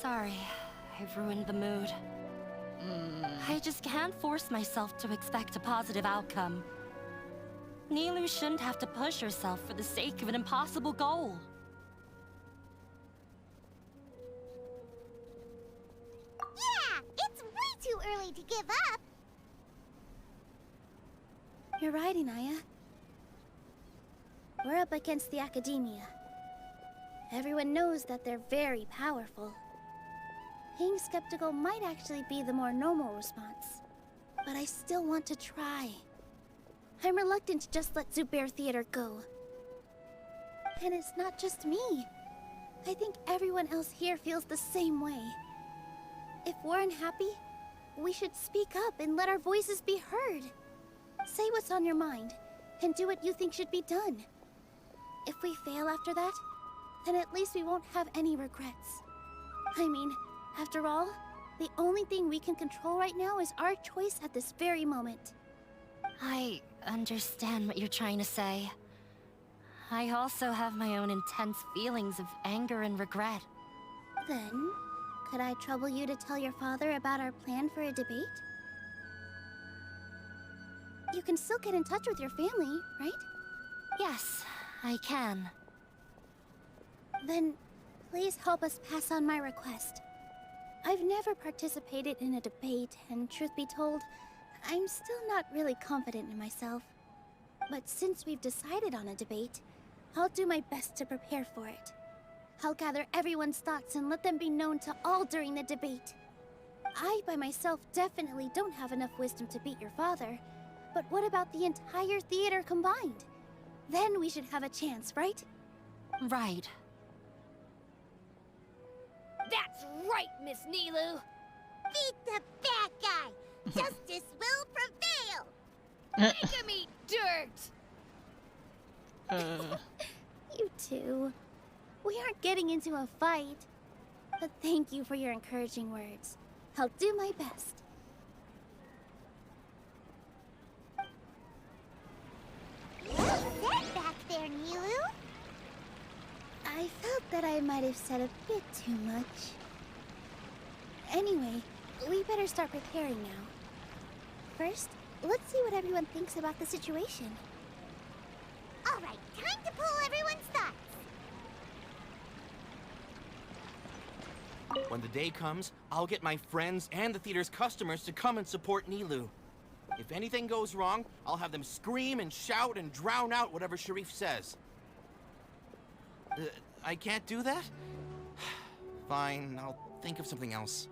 [SPEAKER 10] Sorry, I've ruined the mood. I just can't force myself to expect a positive outcome. Nilou shouldn't have to push herself for the sake of an impossible goal.
[SPEAKER 2] Yeah, it's way too early to give up.
[SPEAKER 3] You're right, Inaya. We're up against the Academia. Everyone knows that they're very powerful. Being skeptical might actually be the more normal response. But I still want to try. I'm reluctant to just let Zubair Theater go. And it's not just me. I think everyone else here feels the same way. If we're unhappy, we should speak up and let our voices be heard. Say what's on your mind, and do what you think should be done. If we fail after that, then at least we won't have any regrets. I mean, after all, the only thing we can control right now is our choice at this very moment.
[SPEAKER 10] I understand what you're trying to say. I also have my own intense feelings of anger and regret.
[SPEAKER 3] Then, could I trouble you to tell your father about our plan for a debate? You can still get in touch with your family, right?
[SPEAKER 10] Yes, I can.
[SPEAKER 3] Then, please help us pass on my request. I've never participated in a debate, and truth be told, I'm still not really confident in myself. But since we've decided on a debate, I'll do my best to prepare for it. I'll gather everyone's thoughts and let them be known to all during the debate. I, by myself, definitely don't have enough wisdom to beat your father. But what about the entire theater combined? Then we should have a chance, right?
[SPEAKER 10] Right.
[SPEAKER 9] That's right, Miss Nilou!
[SPEAKER 2] Beat the bad guy. Justice will prevail.
[SPEAKER 9] Make him eat dirt!
[SPEAKER 3] You two. We aren't getting into a fight. But thank you for your encouraging words. I'll do my best.
[SPEAKER 2] What's that back there, Nilou?
[SPEAKER 3] I felt that I might have said a bit too much. Anyway, we better start preparing now. First, let's see what everyone thinks about the situation.
[SPEAKER 2] All right, time to pull everyone's thoughts.
[SPEAKER 11] When the day comes, I'll get my friends and the theater's customers to come and support Nilou. If anything goes wrong, I'll have them scream and shout and drown out whatever Sharif says. I can't do that? Fine, I'll think of something else.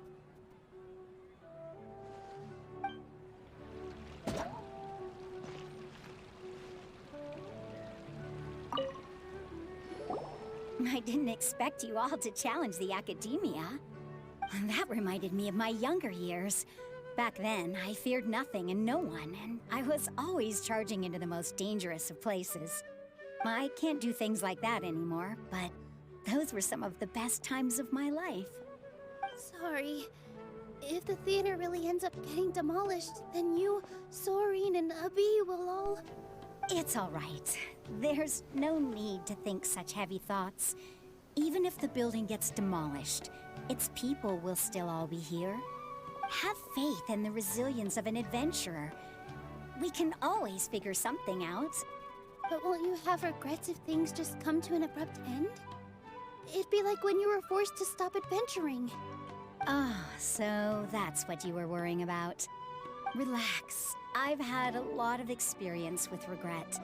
[SPEAKER 9] I didn't expect you all to challenge the Academia. That reminded me of my younger years. Back then, I feared nothing and no one, and I was always charging into the most dangerous of places. I can't do things like that anymore, but those were some of the best times of my life.
[SPEAKER 3] Sorry. If the theater really ends up getting demolished, then you, Soren, and Abi will all...
[SPEAKER 9] It's all right. There's no need to think such heavy thoughts. Even if the building gets demolished, its people will still all be here. Have faith in the resilience of an adventurer. We can always figure something out.
[SPEAKER 3] But won't you have regrets if things just come to an abrupt end? It'd be like when you were forced to stop adventuring.
[SPEAKER 9] Ah, so that's what you were worrying about. Relax. I've had a lot of experience with regret.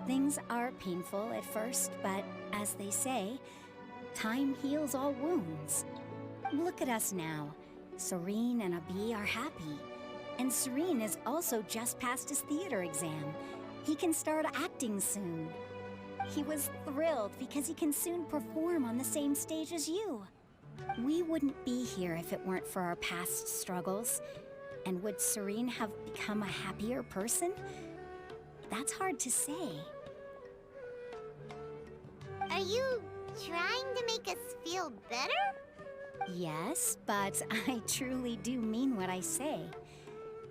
[SPEAKER 9] Things are painful at first, but as they say, time heals all wounds. Look at us now. Serene and Abi are happy. And Serene has also just passed his theater exam. He can start acting soon. He was thrilled because he can soon perform on the same stage as you. We wouldn't be here if it weren't for our past struggles. And would Serene have become a happier person? That's hard to say.
[SPEAKER 2] Are you trying to make us feel better?
[SPEAKER 9] Yes, but I truly do mean what I say.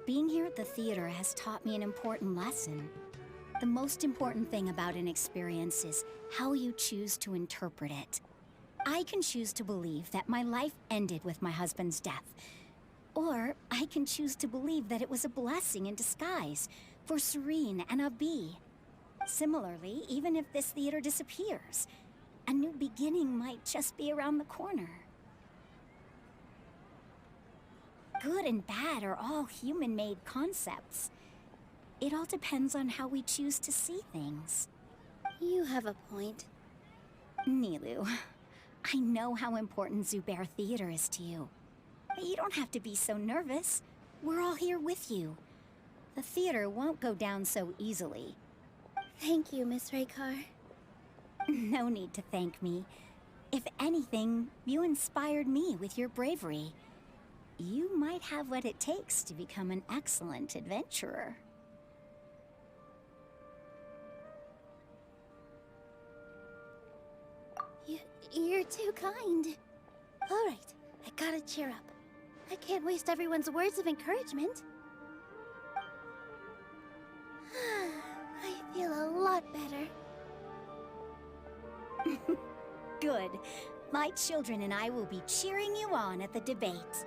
[SPEAKER 9] Being here at the theater has taught me an important lesson. The most important thing about an experience is how you choose to interpret it. I can choose to believe that my life ended with my husband's death. Or I can choose to believe that it was a blessing in disguise for Serene and Abi. Similarly, even if this theater disappears, a new beginning might just be around the corner. Good and bad are all human-made concepts. It all depends on how we choose to see things.
[SPEAKER 3] You have a point.
[SPEAKER 9] Nilou, I know how important Zubair Theater is to you. But you don't have to be so nervous. We're all here with you. The theater won't go down so easily.
[SPEAKER 3] Thank you, Miss Raykar.
[SPEAKER 9] No need to thank me. If anything, you inspired me with your bravery. You might have what it takes to become an excellent adventurer.
[SPEAKER 3] You're too kind. All right, I gotta cheer up. I can't waste everyone's words of encouragement. I feel a lot better.
[SPEAKER 9] Good. My children and I will be cheering you on at the debate.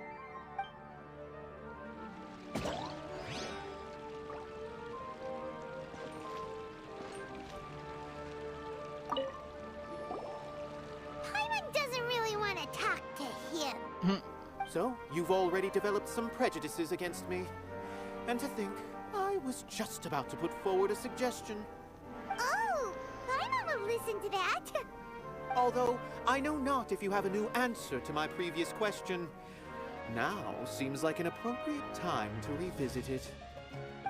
[SPEAKER 2] Paimon doesn't really want to talk to him.
[SPEAKER 8] So, you've already developed some prejudices against me. And to think, I was just about to put forward a suggestion.
[SPEAKER 2] Oh, Paimon will listen to that.
[SPEAKER 8] Although, I know not if you have a new answer to my previous question. Now seems like an appropriate time to revisit it.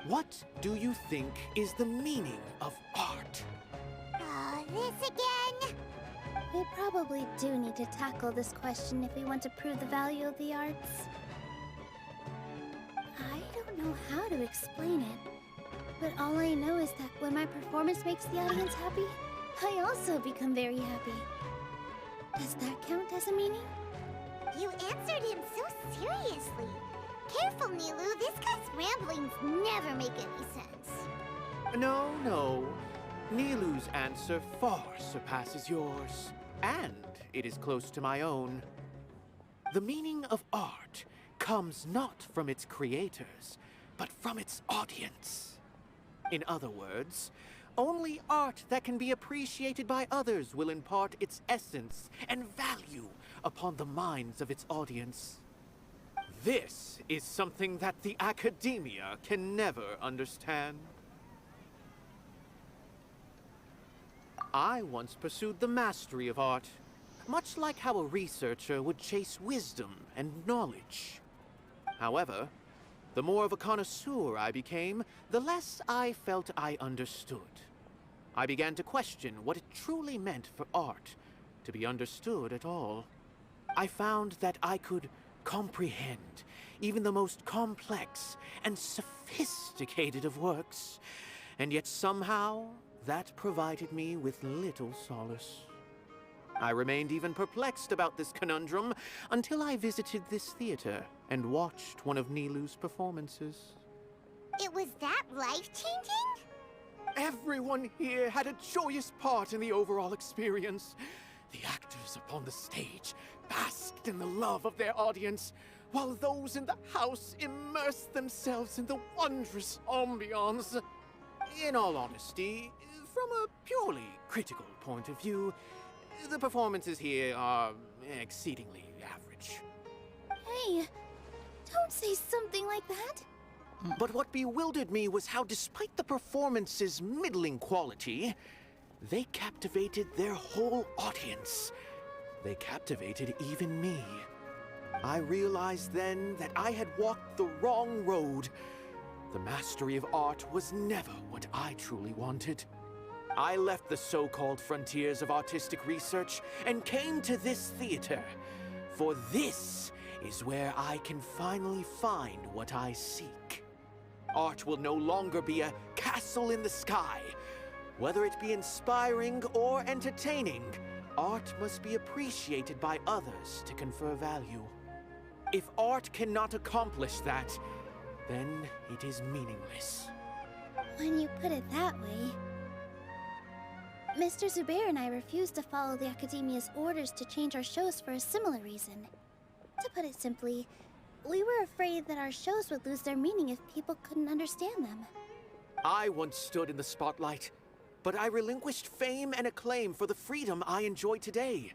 [SPEAKER 8] What do you think is the meaning of art?
[SPEAKER 2] Oh, this again?
[SPEAKER 3] We probably do need to tackle this question if we want to prove the value of the arts. I don't know how to explain it, but all I know is that when my performance makes the audience happy, I also become very happy. Does that count as a meaning?
[SPEAKER 2] You answered him so seriously. Careful, Nilou. This guy's ramblings never make any sense.
[SPEAKER 8] No. Nilou's answer far surpasses yours. And it is close to my own. The meaning of art comes not from its creators, but from its audience. In other words, only art that can be appreciated by others will impart its essence and value upon the minds of its audience. This is something that the academia can never understand. I once pursued the mastery of art, much like how a researcher would chase wisdom and knowledge. However, the more of a connoisseur I became, the less I felt I understood. I began to question what it truly meant for art to be understood at all. I found that I could comprehend even the most complex and sophisticated of works, and yet somehow that provided me with little solace. I remained even perplexed about this conundrum until I visited this theater and watched one of Nilou's performances.
[SPEAKER 2] It was that life-changing?
[SPEAKER 8] Everyone here had a joyous part in the overall experience. The actors upon the stage basked in the love of their audience, while those in the house immersed themselves in the wondrous ambiance. In all honesty, from a purely critical point of view, the performances here are exceedingly average.
[SPEAKER 3] Hey, don't say something like that.
[SPEAKER 8] But what bewildered me was how, despite the performance's middling quality, they captivated their whole audience. They captivated even me. I realized then that I had walked the wrong road. The mastery of art was never what I truly wanted. I left the so-called frontiers of artistic research and came to this theater, for this is where I can finally find what I seek. Art will no longer be a castle in the sky. Whether it be inspiring or entertaining, art must be appreciated by others to confer value. If art cannot accomplish that, then it is meaningless.
[SPEAKER 3] When you put it that way... Mr. Zubair and I refused to follow the Academia's orders to change our shows for a similar reason. To put it simply, we were afraid that our shows would lose their meaning if people couldn't understand them.
[SPEAKER 8] I once stood in the spotlight, but I relinquished fame and acclaim for the freedom I enjoy today.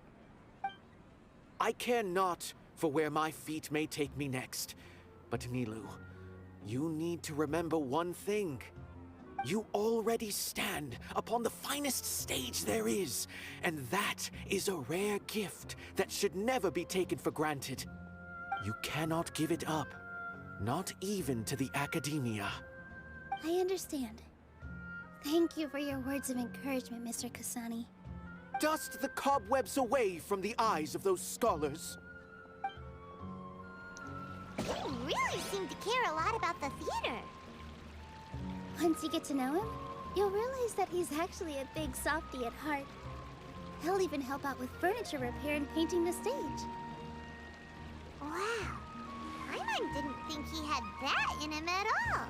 [SPEAKER 8] I care not for where my feet may take me next, but Nilou, you need to remember one thing. You already stand upon the finest stage there is, and that is a rare gift that should never be taken for granted. You cannot give it up, not even to the Academia.
[SPEAKER 3] I understand. Thank you for your words of encouragement, Mr. Kasani.
[SPEAKER 8] Dust the cobwebs away from the eyes of those scholars.
[SPEAKER 2] You really seem to care a lot about the theater.
[SPEAKER 3] Once you get to know him, you'll realize that he's actually a big softie at heart. He'll even help out with furniture repair and painting the stage.
[SPEAKER 2] Wow. Paimon didn't think he had that in him at all.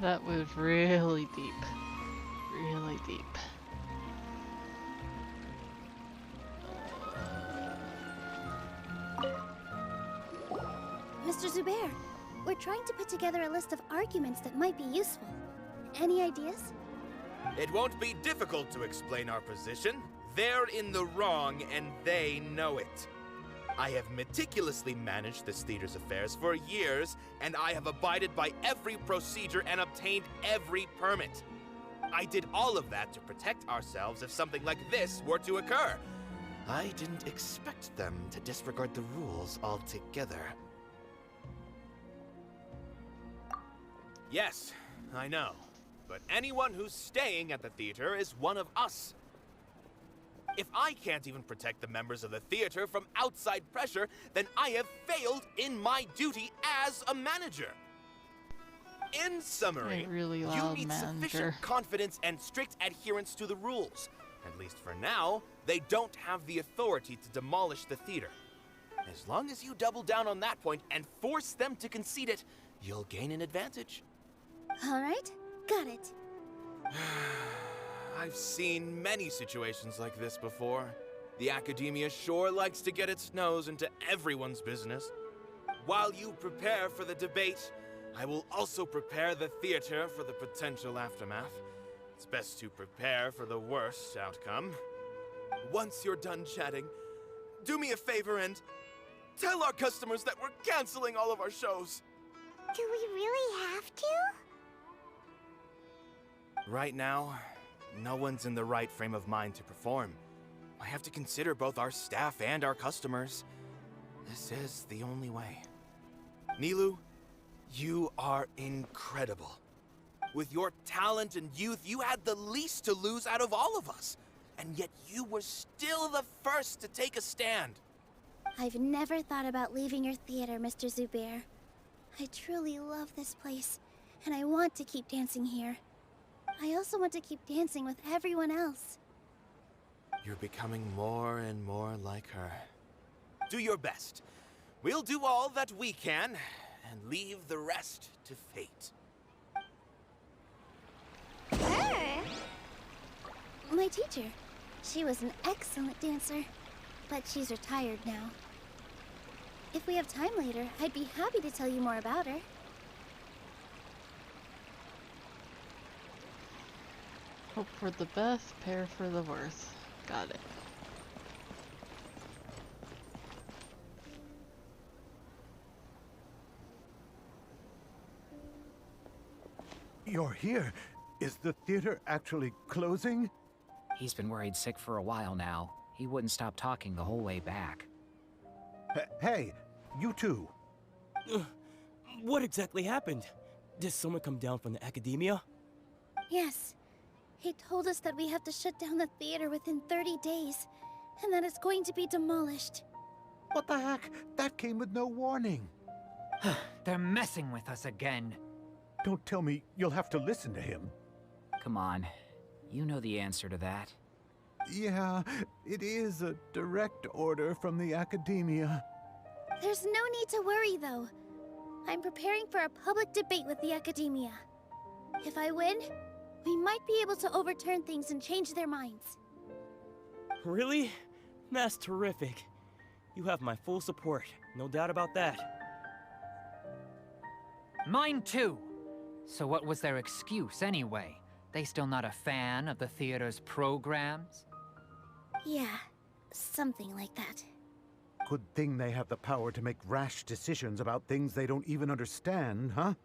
[SPEAKER 1] That was really deep. Really deep.
[SPEAKER 3] Mr. Zubair, we're trying to put together a list of arguments that might be useful. Any ideas?
[SPEAKER 11] It won't be difficult to explain our position. They're in the wrong, and they know it. I have meticulously managed this theater's affairs for years, and I have abided by every procedure and obtained every permit. I did all of that to protect ourselves if something like this were to occur. I didn't expect them to disregard the rules altogether. Yes, I know. But anyone who's staying at the theater is one of us. If I can't even protect the members of the theater from outside pressure, then I have failed in my duty as a manager. In summary,
[SPEAKER 1] A really
[SPEAKER 11] you
[SPEAKER 1] loud
[SPEAKER 11] need
[SPEAKER 1] manager.
[SPEAKER 11] sufficient confidence and strict adherence to the rules. At least for now, they don't have the authority to demolish the theater. As long as you double down on that point and force them to concede it, you'll gain an advantage.
[SPEAKER 3] All right, got it.
[SPEAKER 11] I've seen many situations like this before. The Academia sure likes to get its nose into everyone's business. While you prepare for the debate, I will also prepare the theater for the potential aftermath. It's best to prepare for the worst outcome. Once you're done chatting, do me a favor and tell our customers that we're canceling all of our shows.
[SPEAKER 2] Do we really have to?
[SPEAKER 11] Right now, no one's in the right frame of mind to perform. I have to consider both our staff and our customers. This is the only way. Nilou, you are incredible. With your talent and youth, you had the least to lose out of all of us. And yet you were still the first to take a stand.
[SPEAKER 3] I've never thought about leaving your theater, Mr. Zubair. I truly love this place, and I want to keep dancing here. I also want to keep dancing with everyone else.
[SPEAKER 11] You're becoming more and more like her. Do your best. We'll do all that we can, and leave the rest to fate.
[SPEAKER 2] Her?
[SPEAKER 3] My teacher, She was an excellent dancer, but she's retired now. If we have time later, I'd be happy to tell you more about her.
[SPEAKER 1] Hope for the best, prepare for the worst. Got it.
[SPEAKER 7] You're here. Is the theater actually closing?
[SPEAKER 6] He's been worried sick for a while now. He wouldn't stop talking the whole way back.
[SPEAKER 7] Hey, you two.
[SPEAKER 4] What exactly happened? Did someone come down from the academia?
[SPEAKER 3] Yes. He told us that we have to shut down the theater within 30 days, and that it's going to be demolished.
[SPEAKER 7] What the heck? That came with no warning.
[SPEAKER 5] They're messing with us again.
[SPEAKER 7] Don't tell me you'll have to listen to him.
[SPEAKER 6] Come on. You know the answer to that.
[SPEAKER 7] Yeah, it is a direct order from the academia.
[SPEAKER 3] There's no need to worry, though. I'm preparing for a public debate with the academia. If I win, we might be able to overturn things and change their minds.
[SPEAKER 4] Really? That's terrific. You have my full support, no doubt about that.
[SPEAKER 5] Mine too. So what was their excuse anyway? They still not a fan of the theater's programs?
[SPEAKER 3] Yeah, something like that.
[SPEAKER 7] Good thing they have the power to make rash decisions about things they don't even understand, huh?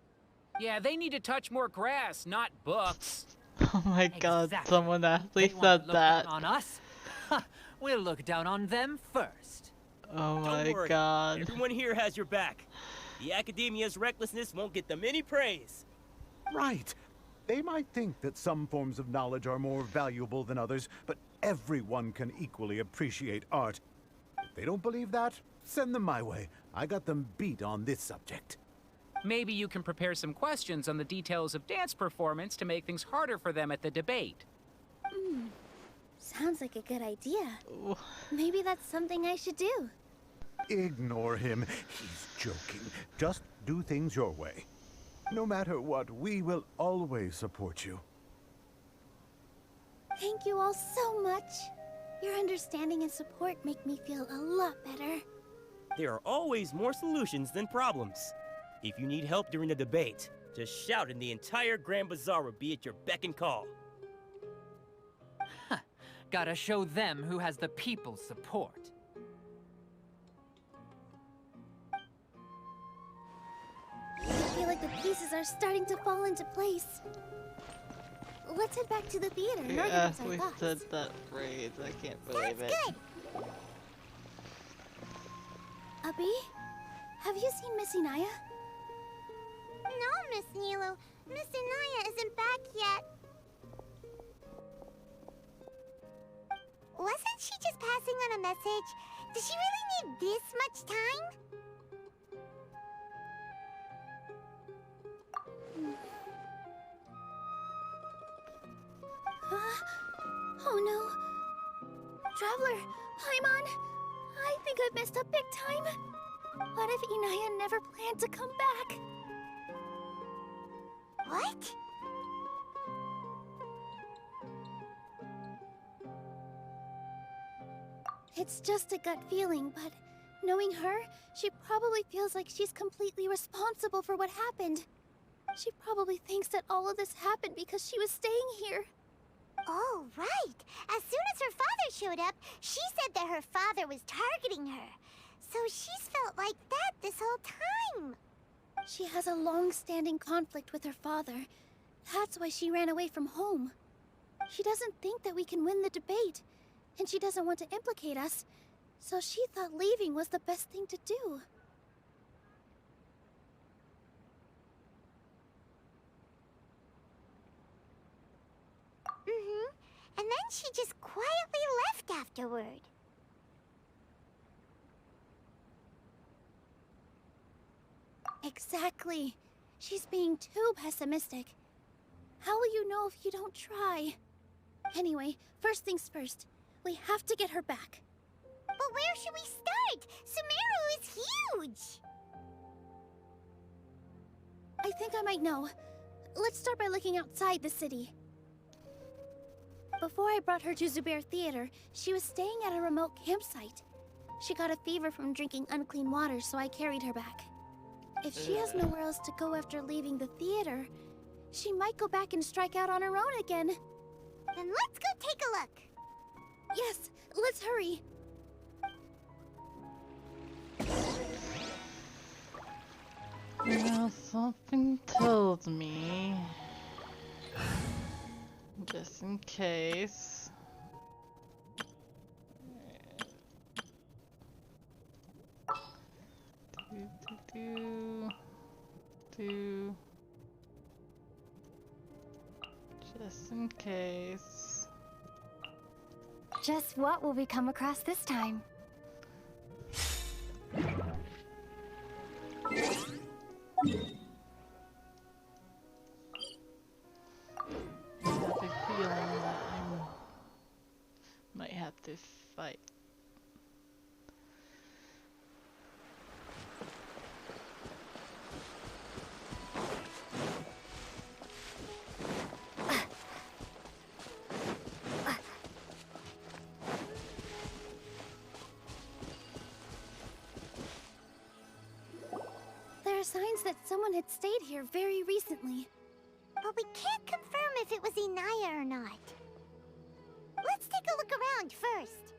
[SPEAKER 6] Yeah, they need to touch more grass, not books.
[SPEAKER 1] Oh my god,
[SPEAKER 5] Exactly.
[SPEAKER 1] someone actually
[SPEAKER 5] They want
[SPEAKER 1] said
[SPEAKER 5] to look
[SPEAKER 1] that.
[SPEAKER 5] down on us? Ha, we'll look down on them first.
[SPEAKER 1] Oh
[SPEAKER 4] Don't
[SPEAKER 1] my
[SPEAKER 4] worry.
[SPEAKER 1] god.
[SPEAKER 4] Everyone here has your back. The academia's recklessness won't get them any praise.
[SPEAKER 7] Right. They might think that some forms of knowledge are more valuable than others, but everyone can equally appreciate art. If they don't believe that, send them my way. I got them beat on this subject.
[SPEAKER 6] Maybe you can prepare some questions on the details of dance performance to make things harder for them at the debate.
[SPEAKER 3] Sounds like a good idea.
[SPEAKER 1] Ooh.
[SPEAKER 3] Maybe that's something I should do.
[SPEAKER 7] Ignore him. He's joking. Just do things your way. No matter what, we will always support you.
[SPEAKER 3] Thank you all so much. Your understanding and support make me feel a lot better.
[SPEAKER 4] There are always more solutions than problems. If you need help during the debate, just shout and the entire Grand Bazaar will be at your beck and call.
[SPEAKER 5] Gotta show them who has the people's support.
[SPEAKER 3] I feel like the pieces are starting to fall into place. Let's head back to the theater and
[SPEAKER 1] Yeah,
[SPEAKER 3] organize our
[SPEAKER 1] we
[SPEAKER 3] thoughts.
[SPEAKER 1] said that phrase. I can't believe
[SPEAKER 2] Sounds
[SPEAKER 1] it.
[SPEAKER 2] good.
[SPEAKER 3] Abby, have you seen Miss Inaya?
[SPEAKER 2] No, Miss Nilou. Miss Inaya isn't back yet. Wasn't she just passing on a message? Does she really need this much time?
[SPEAKER 3] Oh no. Traveler, Paimon, I think I've messed up big time. What if Inaya never planned to come back?
[SPEAKER 2] What?
[SPEAKER 3] It's just a gut feeling, but knowing her, she probably feels like she's completely responsible for what happened. She probably thinks that all of this happened because she was staying here.
[SPEAKER 2] Oh, right. As soon as her father showed up, she said that her father was targeting her. So she's felt like that this whole time.
[SPEAKER 3] She has a long-standing conflict with her father. That's why she ran away from home. She doesn't think that we can win the debate, and she doesn't want to implicate us, so she thought leaving was the best thing to do.
[SPEAKER 2] And then she just quietly left afterward.
[SPEAKER 3] Exactly. She's being too pessimistic. How will you know if you don't try? Anyway, first things first. We have to get her back.
[SPEAKER 2] But where should we start? Sumeru is huge!
[SPEAKER 3] I think I might know. Let's start by looking outside the city. Before I brought her to Zubair Theater, she was staying at a remote campsite. She got a fever from drinking unclean water, so I carried her back. If she has nowhere else to go after leaving the theater, she might go back and strike out on her own again.
[SPEAKER 2] Then let's go take a look.
[SPEAKER 3] Yes, let's hurry.
[SPEAKER 1] Well, something told me, just in case. Just in case.
[SPEAKER 2] Just what will we come across this time?
[SPEAKER 1] I have a feeling that I might have to fight.
[SPEAKER 3] There are signs that someone had stayed here very recently.
[SPEAKER 2] But we can't confirm if it was Inaya or not. Let's take a look around first.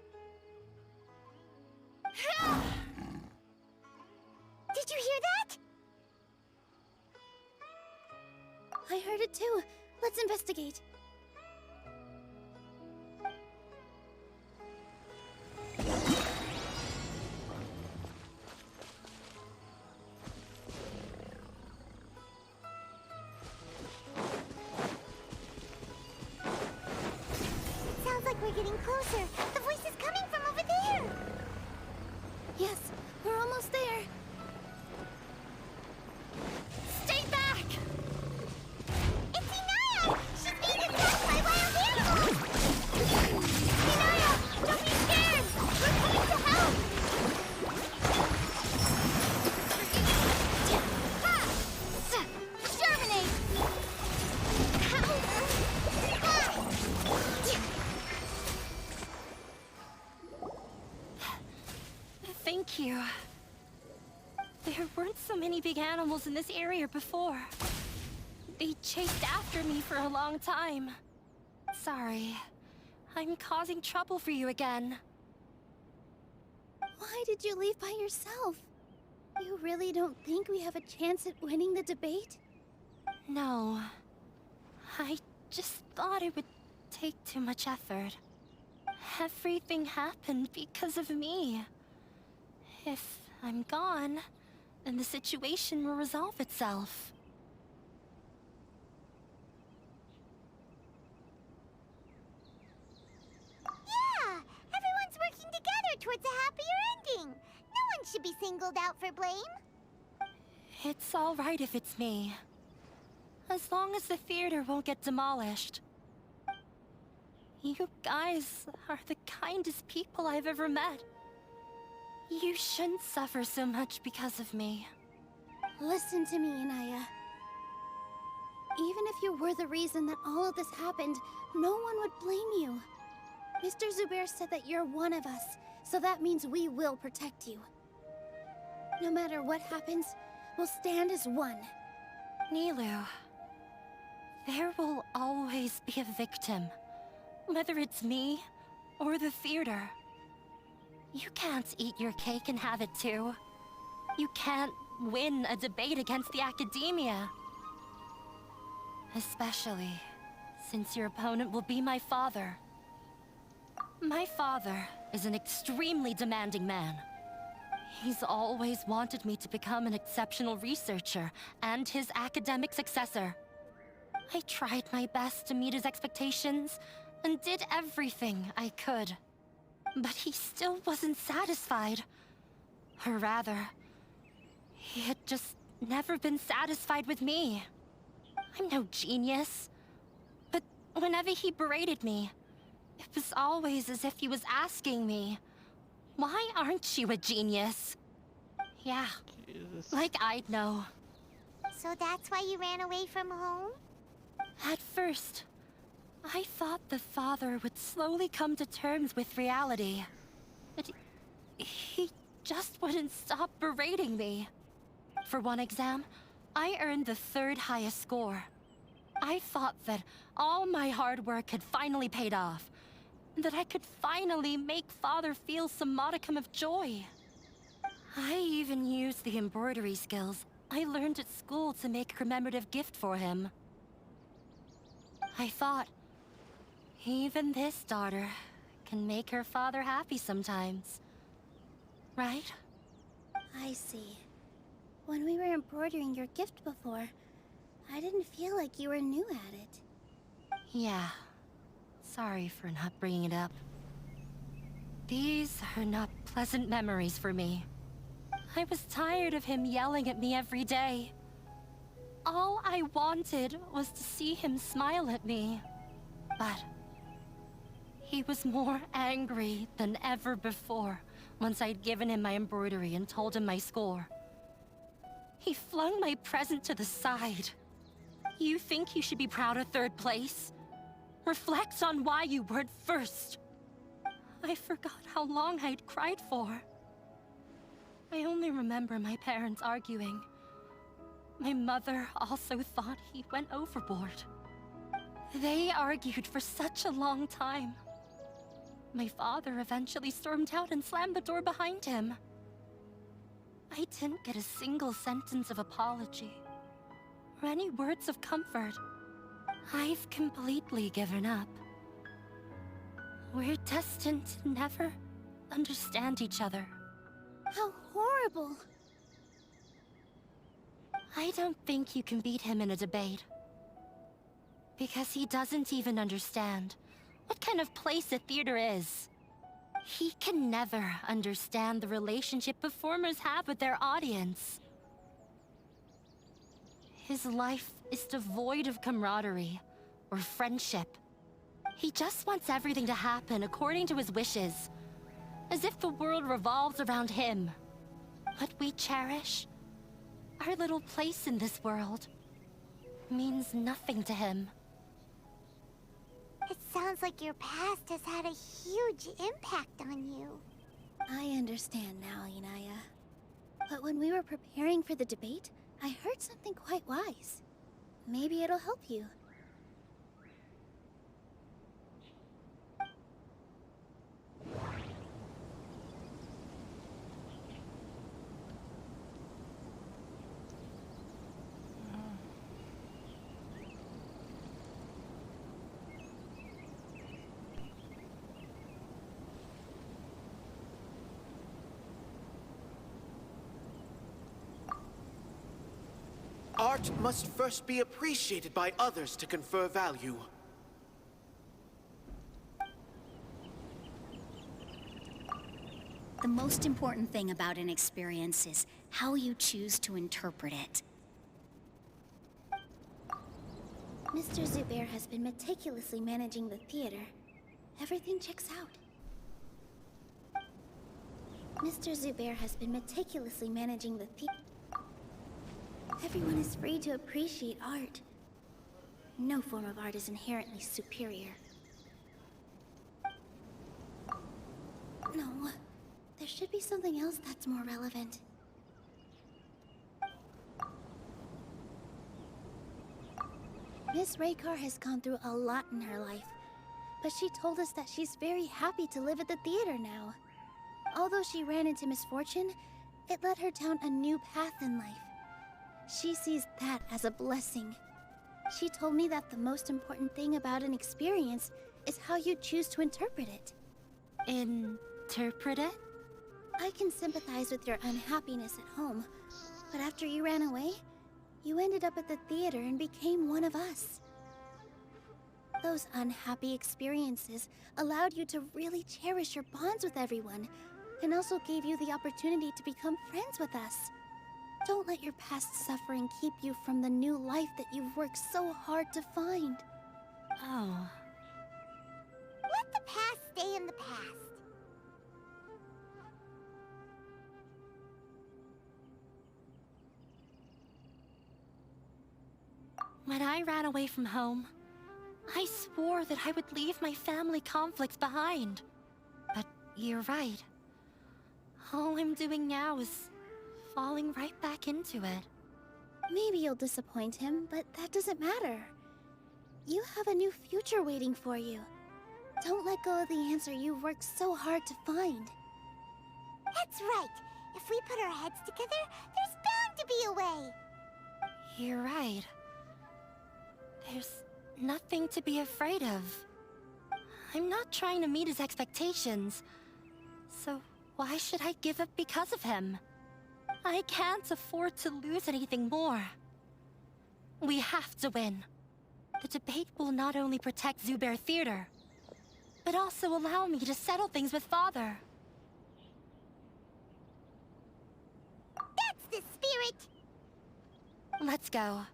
[SPEAKER 2] Did you hear that?
[SPEAKER 3] I heard it too. Let's investigate.
[SPEAKER 2] Sounds like we're getting closer. The voice is coming from over there.
[SPEAKER 3] Yes, we're almost there.
[SPEAKER 2] Stay back! It's Inaya! She's being attacked by wild animals! Inaya, don't be scared! We're coming to help! Ha! Exterminate!
[SPEAKER 10] Thank you. There weren't so many big animals in this area before. They chased after me for a long time. Sorry. I'm causing trouble for you again.
[SPEAKER 3] Why did you leave by yourself? You really don't think we have a chance at winning the debate?
[SPEAKER 10] No. I just thought it would take too much effort. Everything happened because of me. If I'm gone, then the situation will resolve itself.
[SPEAKER 2] Yeah! Everyone's working together towards a happier ending. No one should be singled out for blame.
[SPEAKER 10] It's all right if it's me. As long as the theater won't get demolished. You guys are the kindest people I've ever met. You shouldn't suffer so much because of me.
[SPEAKER 3] Listen to me, Inaya. Even if you were the reason that all of this happened, no one would blame you. Mr. Zubair said that you're one of us, so that means we will protect you. No matter what happens, we'll stand as one.
[SPEAKER 10] Nilou, there will always be a victim. Whether it's me or the theater. You can't eat your cake and have it too. You can't win a debate against the academia. Especially since your opponent will be my father. My father is an extremely demanding man. He's always wanted me to become an exceptional researcher and his academic successor. I tried my best to meet his expectations and did everything I could. But he still wasn't satisfied. Or rather, he had just never been satisfied with me. I'm no genius. But whenever he berated me, it was always as if he was asking me, why aren't you a genius? Yeah,
[SPEAKER 1] Jesus.
[SPEAKER 10] like I'd know.
[SPEAKER 2] So that's why you ran away from home?
[SPEAKER 10] At first. I thought the father would slowly come to terms with reality. But he just wouldn't stop berating me. For one exam, I earned the 3rd highest score. I thought that all my hard work had finally paid off, and that I could finally make Father feel some modicum of joy. I even used the embroidery skills I learned at school to make a commemorative gift for him. I thought, even this daughter can make her father happy sometimes. Right?
[SPEAKER 3] I see. When we were embroidering your gift before, I didn't feel like you were new at it.
[SPEAKER 10] Yeah. Sorry for not bringing it up. These are not pleasant memories for me. I was tired of him yelling at me every day. All I wanted was to see him smile at me. But he was more angry than ever before once I'd given him my embroidery and told him my score. He flung my present to the side. You think you should be proud of 3rd place? Reflect on why you weren't 1st. I forgot how long I'd cried for. I only remember my parents arguing. My mother also thought he went overboard. They argued for such a long time. My father eventually stormed out and slammed the door behind him. I didn't get a single sentence of apology, or any words of comfort. I've completely given up. We're destined to never understand each other.
[SPEAKER 3] How horrible!
[SPEAKER 10] I don't think you can beat him in a debate. Because he doesn't even understand what kind of place a theater is. He can never understand the relationship performers have with their audience. His life is devoid of camaraderie or friendship. He just wants everything to happen according to his wishes, as if the world revolves around him. What we cherish, our little place in this world, means nothing to him.
[SPEAKER 2] It sounds like your past has had a huge impact on you.
[SPEAKER 3] I understand now, Inaya. But when we were preparing for the debate, I heard something quite wise. Maybe it'll help you.
[SPEAKER 8] Art must first be appreciated by others to confer value.
[SPEAKER 9] The most important thing about an experience is how you choose to interpret it.
[SPEAKER 3] Mr. Zubair has been meticulously managing the theater. Everything checks out. Mr. Zubair has been meticulously managing the theater. Everyone is free to appreciate art. No form of art is inherently superior. No, there should be something else that's more relevant. Miss Raykar has gone through a lot in her life, but she told us that she's very happy to live at the theater now. Although she ran into misfortune, it led her down a new path in life. She sees that as a blessing. She told me that the most important thing about an experience is how you choose to interpret it.
[SPEAKER 10] Interpret it?
[SPEAKER 3] I can sympathize with your unhappiness at home, but after you ran away, you ended up at the theater and became one of us. Those unhappy experiences allowed you to really cherish your bonds with everyone, and also gave you the opportunity to become friends with us. Don't let your past suffering keep you from the new life that you've worked so hard to find.
[SPEAKER 10] Oh.
[SPEAKER 2] Let the past stay in the past.
[SPEAKER 10] When I ran away from home, I swore that I would leave my family conflicts behind. But you're right. All I'm doing now is falling right back into it.
[SPEAKER 3] Maybe you'll disappoint him, but that doesn't matter. You have a new future waiting for you. Don't let go of the answer you've worked so hard to find.
[SPEAKER 2] That's right. If we put our heads together, there's bound to be a way.
[SPEAKER 10] You're right. There's nothing to be afraid of. I'm not trying to meet his expectations. So why should I give up because of him? I can't afford to lose anything more. We have to win. The debate will not only protect Zubair Theater, but also allow me to settle things with Father.
[SPEAKER 2] That's the spirit!
[SPEAKER 10] Let's go.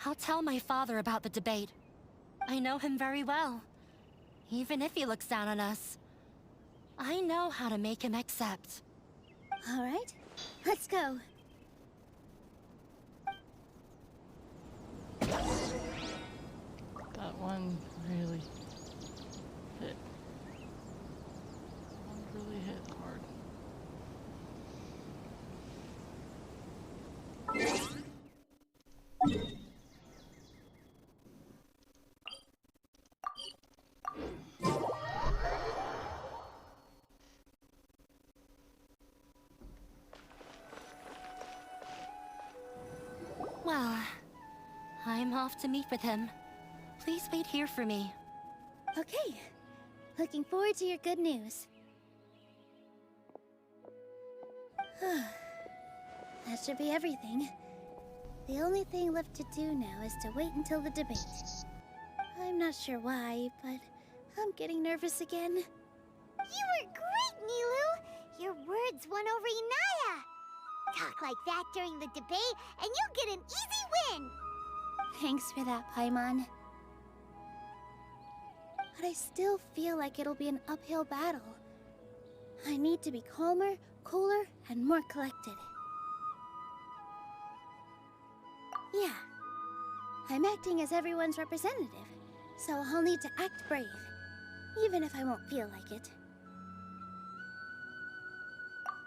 [SPEAKER 10] I'll tell my father about the debate. I know him very well. Even if he looks down on us, I know how to make him accept.
[SPEAKER 3] All right, let's go.
[SPEAKER 1] That one really hit. One really hit hard.
[SPEAKER 10] Well, I'm off to meet with him. Please wait here for me.
[SPEAKER 3] Okay, looking forward to your good news. That should be everything. The only thing left to do now is to wait until the debate. I'm not sure why, but I'm getting nervous again.
[SPEAKER 2] You were great, Nilou! Your words won over Inaya! Talk like that during the debate, and you'll get an easy win!
[SPEAKER 3] Thanks for that, Paimon. But I still feel like it'll be an uphill battle. I need to be calmer, cooler, and more collected. Yeah, I'm acting as everyone's representative, so I'll need to act brave, even if I won't feel like it.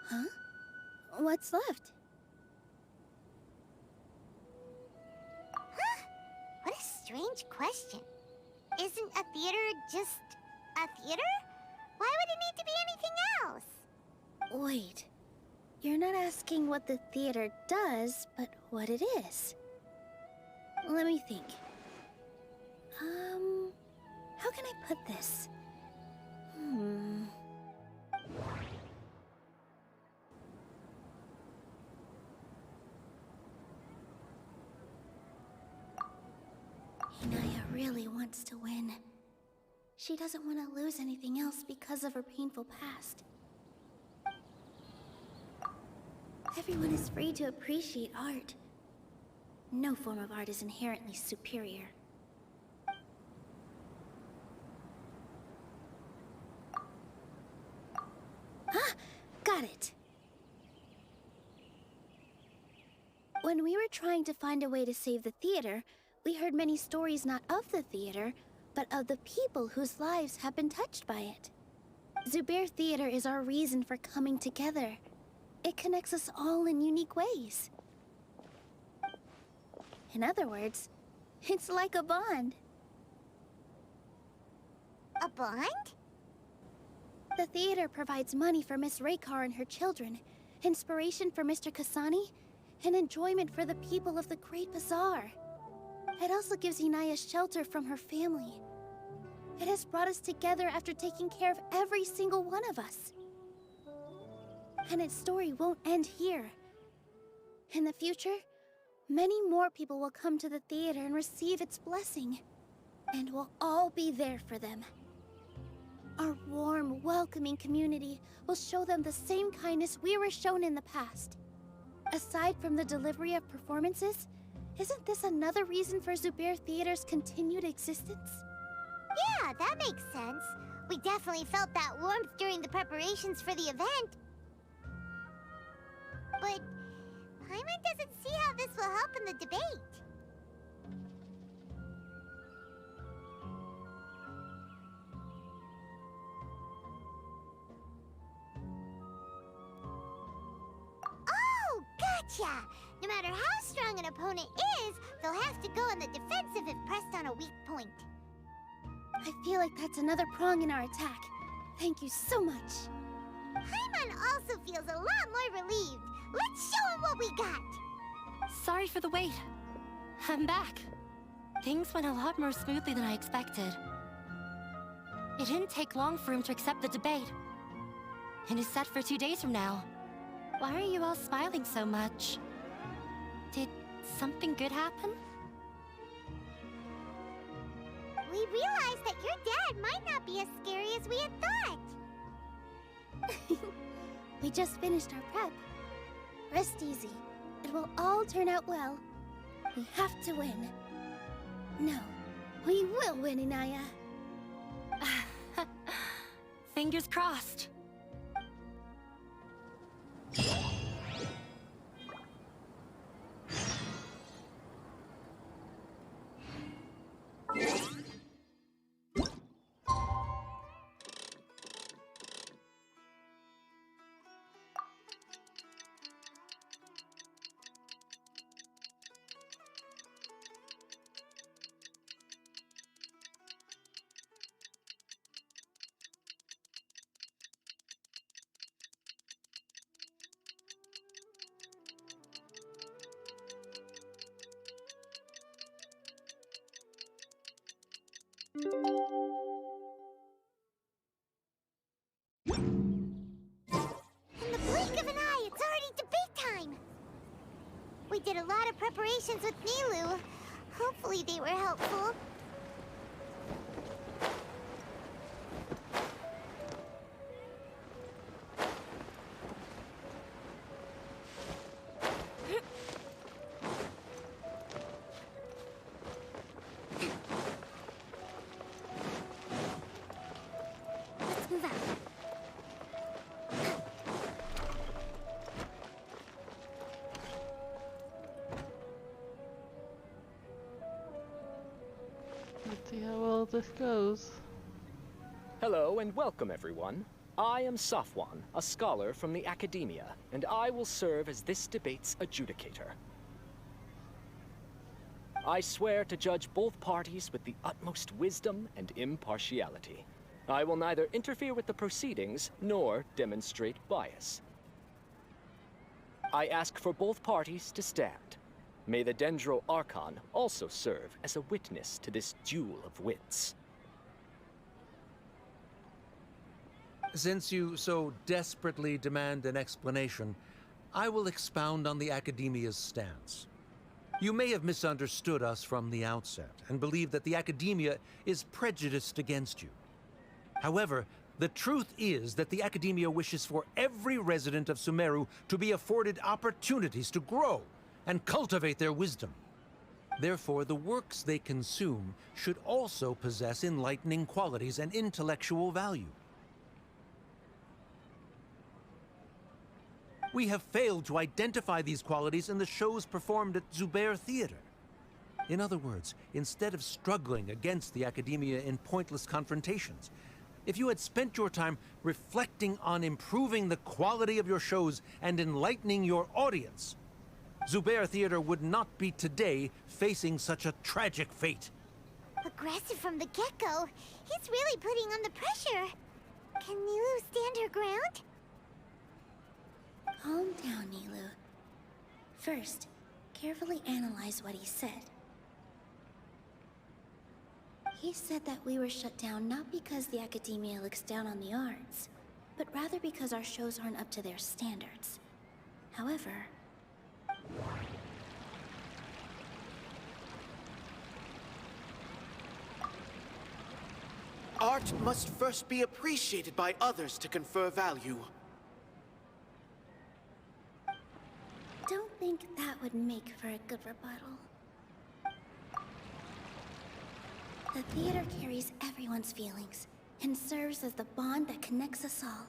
[SPEAKER 3] Huh? What's left?
[SPEAKER 2] Huh? What a strange question. Isn't a theater just a theater? Why would it need to be anything else?
[SPEAKER 3] Wait, you're not asking what the theater does, but what it is. Let me think. How can I put this? Inaya really wants to win. She doesn't want to lose anything else because of her painful past. Everyone is free to appreciate art. No form of art is inherently superior. Ah! Got it! When we were trying to find a way to save the theater, we heard many stories not of the theater, but of the people whose lives have been touched by it. Zubair Theater is our reason for coming together. It connects us all in unique ways. In other words, it's like a bond.
[SPEAKER 2] A bond?
[SPEAKER 3] The theater provides money for Miss Raykar and her children, inspiration for Mr. Kasani, and enjoyment for the people of the Great Bazaar. It also gives Inaya shelter from her family. It has brought us together after taking care of every single one of us. And its story won't end here. In the future, many more people will come to the theater and receive its blessing. And we'll all be there for them. Our warm, welcoming community will show them the same kindness we were shown in the past. Aside from the delivery of performances, isn't this another reason for Zubair Theater's continued existence?
[SPEAKER 2] Yeah, that makes sense. We definitely felt that warmth during the preparations for the event. But Paimon doesn't see how this will help in the debate. No matter how strong an opponent is, they'll have to go on the defensive if pressed on a weak point.
[SPEAKER 3] I feel like that's another prong in our attack. Thank you so much.
[SPEAKER 2] Paimon also feels a lot more relieved. Let's show him what we got.
[SPEAKER 10] Sorry for the wait. I'm back. Things went a lot more smoothly than I expected. It didn't take long for him to accept the debate. It is set for 2 days from now. Why are you all smiling so much? Did something good happen?
[SPEAKER 2] We realized that your dad might not be as scary as we had thought.
[SPEAKER 3] We just finished our prep. Rest easy. It will all turn out well. We have to win. No, we will win, Inaya.
[SPEAKER 10] Fingers crossed.
[SPEAKER 2] In the blink of an eye, it's already debate time! We did a lot of preparations with Nilou. Hopefully they were helpful. Let's move out.
[SPEAKER 1] Let's see how well this goes.
[SPEAKER 13] Hello and welcome, everyone. I am Safwan, a scholar from the Academia, and I will serve as this debate's adjudicator. I swear to judge both parties with the utmost wisdom and impartiality. I will neither interfere with the proceedings nor demonstrate bias. I ask for both parties to stand. May the Dendro Archon also serve as a witness to this duel of wits.
[SPEAKER 12] Since you so desperately demand an explanation, I will expound on the Academia's stance. You may have misunderstood us from the outset and believe that the Academia is prejudiced against you. However, the truth is that the Academia wishes for every resident of Sumeru to be afforded opportunities to grow and cultivate their wisdom. Therefore, the works they consume should also possess enlightening qualities and intellectual value. We have failed to identify these qualities in the shows performed at Zubair Theater. In other words, instead of struggling against the Academia in pointless confrontations, if you had spent your time reflecting on improving the quality of your shows and enlightening your audience, Zubair Theater would not be today facing such a tragic fate.
[SPEAKER 2] Aggressive from the get-go. He's really putting on the pressure. Can Nilou stand her ground?
[SPEAKER 3] Calm down, Nilou. First, carefully analyze what he said. He said that we were shut down not because the Academia looks down on the arts, but rather because our shows aren't up to their standards. However,
[SPEAKER 8] Art must first be appreciated by others to confer value.
[SPEAKER 3] don't think that would make for a good rebuttal. The theater carries everyone's feelings and serves as the bond that connects us all.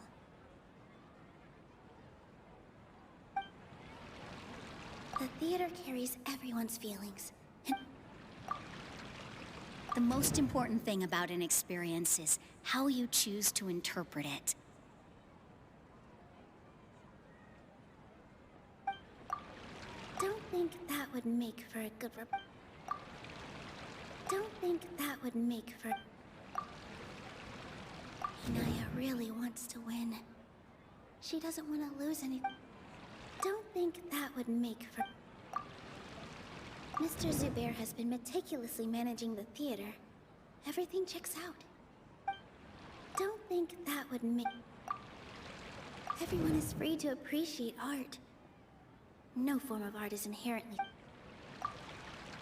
[SPEAKER 3] The theater carries everyone's feelings and...
[SPEAKER 9] The most important thing about an experience is how you choose to interpret it.
[SPEAKER 3] Don't think that would make for a good Don't think that would make for... Inaya really wants to win. She doesn't want to lose any... Don't think that would make for... Mr. Zubair has been meticulously managing the theater. Everything checks out. Don't think that would make... Everyone is free to appreciate art. No form of art is inherently...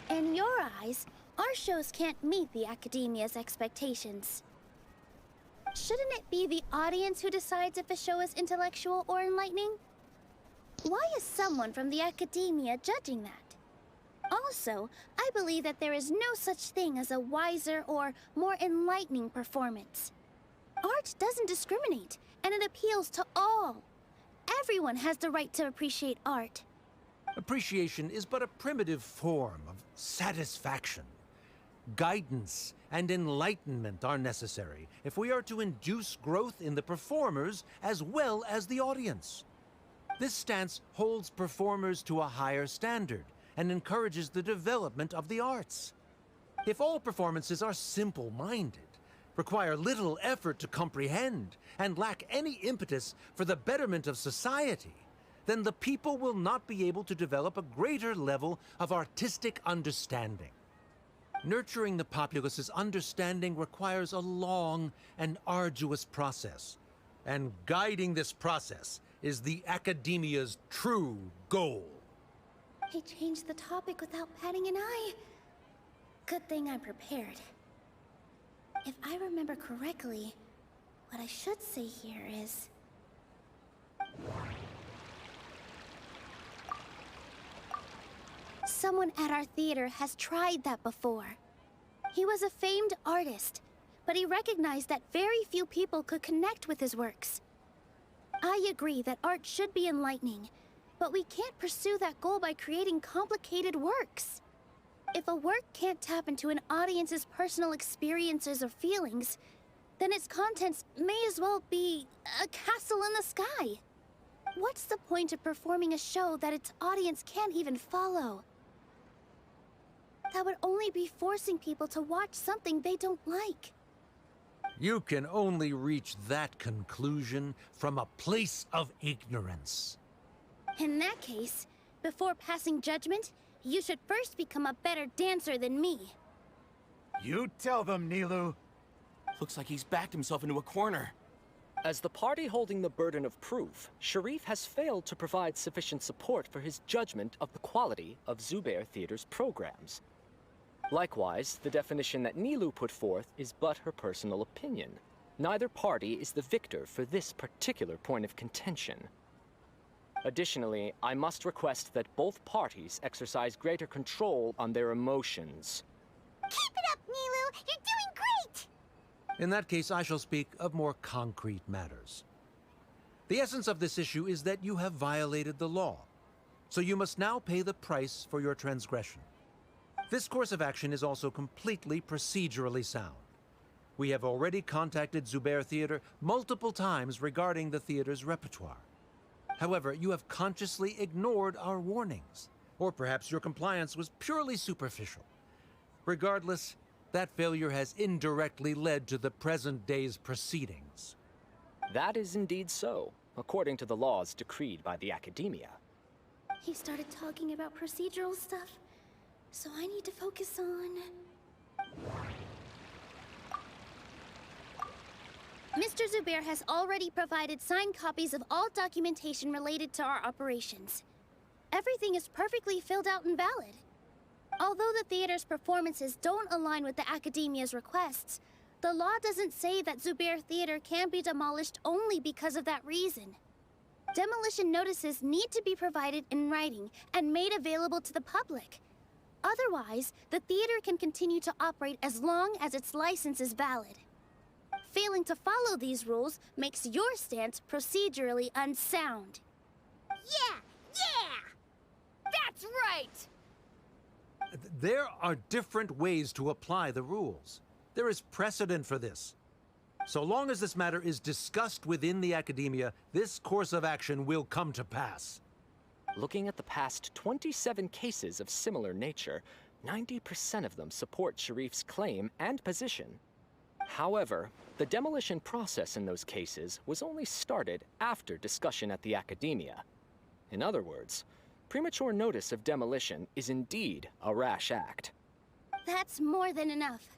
[SPEAKER 3] In your eyes, our shows can't meet the Academia's expectations. Shouldn't it be the audience who decides if a show is intellectual or enlightening? Why is someone from the Academia judging that? Also, I believe that there is no such thing as a wiser or more enlightening performance. Art doesn't discriminate, and it appeals to all. Everyone has the right to appreciate art.
[SPEAKER 12] Appreciation is but a primitive form of satisfaction. Guidance and enlightenment are necessary if we are to induce growth in the performers as well as the audience. This stance holds performers to a higher standard and encourages the development of the arts. If all performances are simple-minded, require little effort to comprehend, and lack any impetus for the betterment of society, then the people will not be able to develop a greater level of artistic understanding. Nurturing the populace's understanding requires a long and arduous process, and guiding this process is the Academia's true goal.
[SPEAKER 3] He changed the topic without batting an eye. Good thing I'm prepared. If I remember correctly, what I should say here is... Someone at our theater has tried that before. He was a famed artist, but he recognized that very few people could connect with his works. I agree that art should be enlightening, but we can't pursue that goal by creating complicated works. If a work can't tap into an audience's personal experiences or feelings, then its contents may as well be a castle in the sky. What's the point of performing a show that its audience can't even follow? That would only be forcing people to watch something they don't like.
[SPEAKER 12] You can only reach that conclusion from a place of ignorance.
[SPEAKER 3] In that case, before passing judgment, you should first become a better dancer than me.
[SPEAKER 7] You tell them, Nilou.
[SPEAKER 11] Looks like he's backed himself into a corner.
[SPEAKER 13] As the party holding the burden of proof, Sharif has failed to provide sufficient support for his judgment of the quality of Zubair Theater's programs. Likewise, the definition that Nilou put forth is but her personal opinion. Neither party is the victor for this particular point of contention. Additionally, I must request that both parties exercise greater control on their emotions.
[SPEAKER 2] Keep it up, Nilou! You're doing great!
[SPEAKER 12] In that case, I shall speak of more concrete matters. The essence of this issue is that you have violated the law, so you must now pay the price for your transgression. This course of action is also completely procedurally sound. We have already contacted Zubair Theater multiple times regarding the theater's repertoire. However, you have consciously ignored our warnings, or perhaps your compliance was purely superficial. Regardless, that failure has indirectly led to the present day's proceedings.
[SPEAKER 13] That is indeed so, according to the laws decreed by the Academia.
[SPEAKER 3] He started talking about procedural stuff, so I need to focus on... Mr. Zubair has already provided signed copies of all documentation related to our operations. Everything is perfectly filled out and valid. Although the theater's performances don't align with the Academia's requests, the law doesn't say that Zubair Theater can be demolished only because of that reason. Demolition notices need to be provided in writing and made available to the public. Otherwise, the theater can continue to operate as long as its license is valid. Failing to follow these rules makes your stance procedurally unsound.
[SPEAKER 2] Yeah! Yeah!
[SPEAKER 10] That's right!
[SPEAKER 12] There are different ways to apply the rules. There is precedent for this. So long as this matter is discussed within the Academia, this course of action will come to pass.
[SPEAKER 13] Looking at the past 27 cases of similar nature, 90% of them support Sharif's claim and position. However, the demolition process in those cases was only started after discussion at the Academia. In other words, premature notice of demolition is indeed a rash act.
[SPEAKER 3] That's more than enough.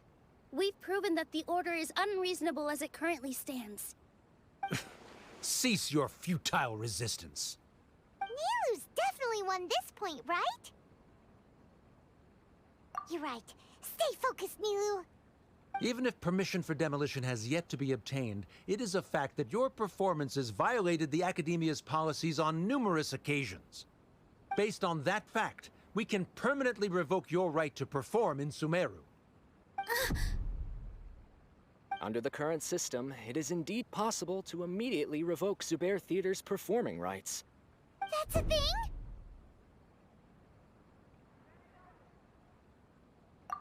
[SPEAKER 3] We've proven that the Order is unreasonable as it currently stands.
[SPEAKER 12] Cease your futile resistance.
[SPEAKER 2] Nilou's definitely won this point, right? You're right. Stay focused, Nilou.
[SPEAKER 12] Even if permission for demolition has yet to be obtained, it is a fact that your performances violated the Academia's policies on numerous occasions. Based on that fact, we can permanently revoke your right to perform in Sumeru.
[SPEAKER 13] Under the current system, it is indeed possible to immediately revoke Zubair Theater's performing rights.
[SPEAKER 2] That's a thing?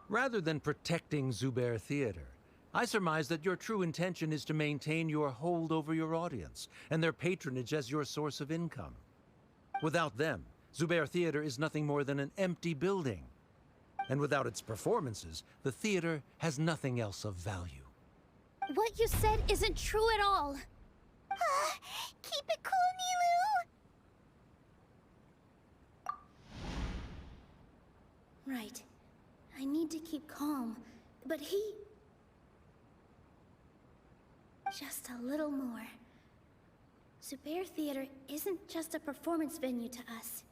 [SPEAKER 12] Rather than protecting Zubair Theater, I surmise that your true intention is to maintain your hold over your audience and their patronage as your source of income. Without them, Zubair Theater is nothing more than an empty building. And without its performances, the theater has nothing else of value.
[SPEAKER 3] What you said isn't true at all.
[SPEAKER 2] Keep it cool, Nilou!
[SPEAKER 3] Right. I need to keep calm, but he... Just a little more. Zubair Theater isn't just a performance venue to us.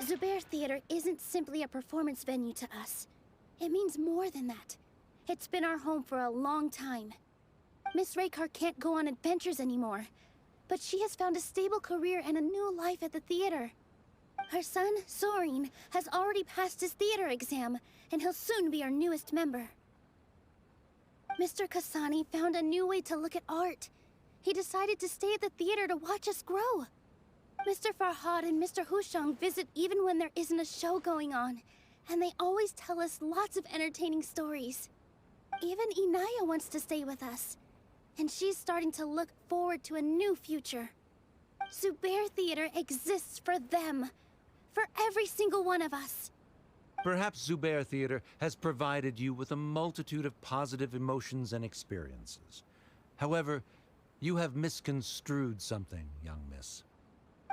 [SPEAKER 3] Zubair Theater isn't simply a performance venue to us. It means more than that. It's been our home for a long time. Miss Raykar can't go on adventures anymore, but she has found a stable career and a new life at the theater. Her son, Sorin, has already passed his theater exam, and he'll soon be our newest member. Mr. Kasani found a new way to look at art. He decided to stay at the theater to watch us grow. Mr. Farhad and Mr. Hushang visit even when there isn't a show going on, and they always tell us lots of entertaining stories. Even Inaya wants to stay with us, and she's starting to look forward to a new future. Zubair Theater exists for them, for every single one of us.
[SPEAKER 12] Perhaps Zubair Theater has provided you with a multitude of positive emotions and experiences. However, you have misconstrued something, young miss.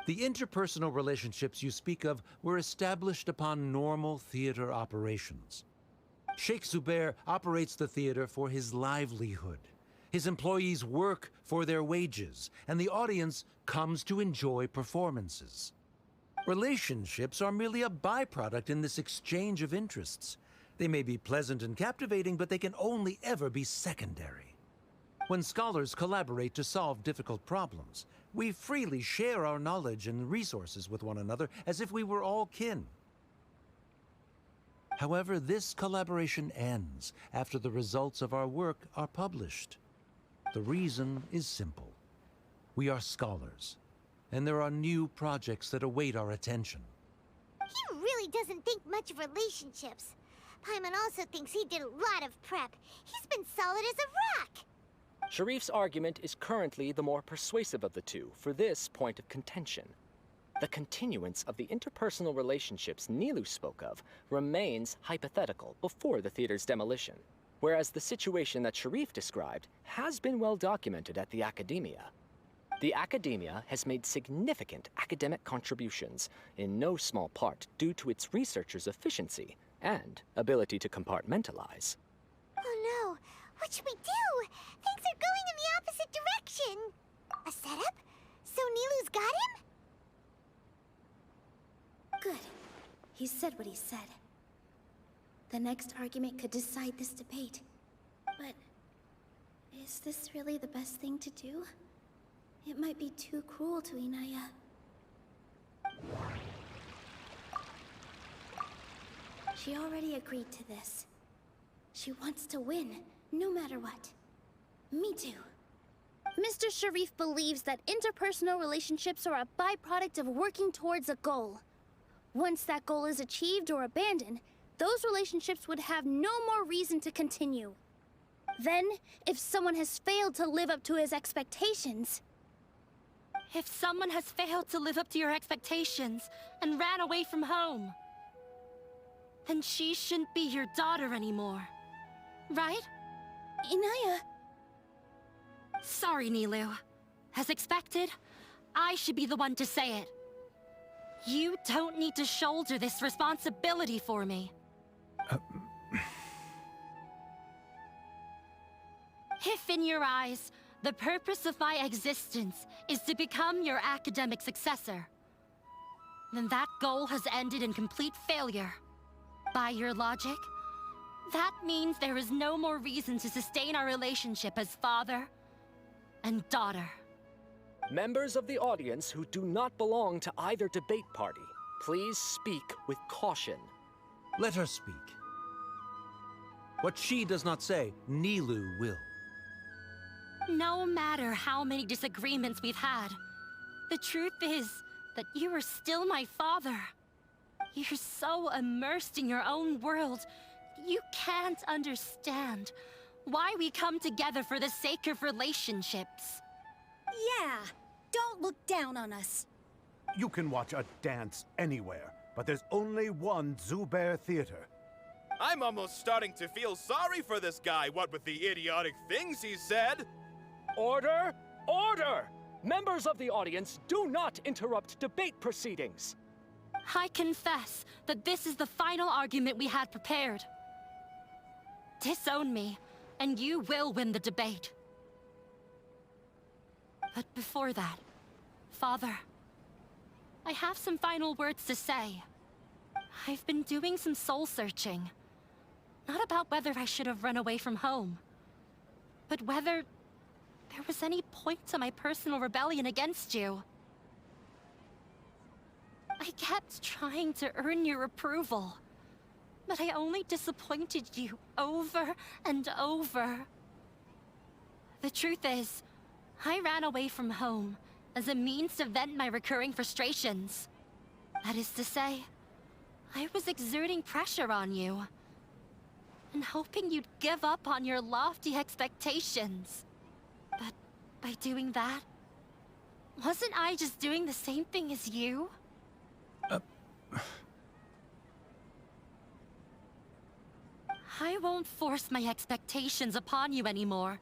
[SPEAKER 12] The interpersonal relationships you speak of were established upon normal theater operations. Sheikh Zubair operates the theater for his livelihood. His employees work for their wages, and the audience comes to enjoy performances. Relationships are merely a byproduct in this exchange of interests. They may be pleasant and captivating, but they can only ever be secondary. When scholars collaborate to solve difficult problems, we freely share our knowledge and resources with one another as if we were all kin. However, this collaboration ends after the results of our work are published. The reason is simple. We are scholars, and there are new projects that await our attention.
[SPEAKER 2] He really doesn't think much of relationships. Paimon also thinks he did a lot of prep. He's been solid as a rock.
[SPEAKER 13] Sharif's argument is currently the more persuasive of the two for this point of contention. The continuance of the interpersonal relationships Nilou spoke of remains hypothetical before the theater's demolition, whereas the situation that Sharif described has been well documented at the Academia. The Academia has made significant academic contributions, in no small part due to its researchers' efficiency and ability to compartmentalize.
[SPEAKER 2] Oh no, what should we do? Things are going in the opposite direction. A setup? So Nilou's got him?
[SPEAKER 3] Good. He said what he said. The next argument could decide this debate. But is this really the best thing to do? It might be too cruel to Inaya. She already agreed to this. She wants to win, no matter what. Me too. Mr. Sharif believes that interpersonal relationships are a byproduct of working towards a goal. Once that goal is achieved or abandoned, those relationships would have no more reason to continue. Then, if someone has failed to live up to his expectations...
[SPEAKER 10] If someone has failed to live up to your expectations and ran away from home, then she shouldn't be your daughter anymore. Right?
[SPEAKER 3] Inaya...
[SPEAKER 10] Sorry, Nilou. As expected, I should be the one to say it. You don't need to shoulder this responsibility for me. If in your eyes, the purpose of my existence is to become your academic successor, then that goal has ended in complete failure. By your logic, that means there is no more reason to sustain our relationship as father and daughter.
[SPEAKER 13] Members of the audience who do not belong to either debate party, please speak with caution.
[SPEAKER 12] Let her speak. What she does not say, Nilou will.
[SPEAKER 10] No matter how many disagreements we've had, the truth is that you are still my father. You're so immersed in your own world, you can't understand why we come together for the sake of relationships.
[SPEAKER 9] Yeah, don't look down on us.
[SPEAKER 7] You can watch a dance anywhere, but there's only one Zubair Theater.
[SPEAKER 11] I'm almost starting to feel sorry for this guy, what with the idiotic things he said.
[SPEAKER 13] Order! Order! Members of the audience, do not interrupt debate proceedings.
[SPEAKER 10] I confess that this is the final argument we had prepared. Disown me, and you will win the debate. But before that, Father, I have some final words to say. I've been doing some soul-searching. Not about whether I should have run away from home, but whether there was any point to my personal rebellion against you. I kept trying to earn your approval, but I only disappointed you over and over. The truth is, I ran away from home as a means to vent my recurring frustrations. That is to say, I was exerting pressure on you, and hoping you'd give up on your lofty expectations. But by doing that, wasn't I just doing the same thing as you? I won't force my expectations upon you anymore.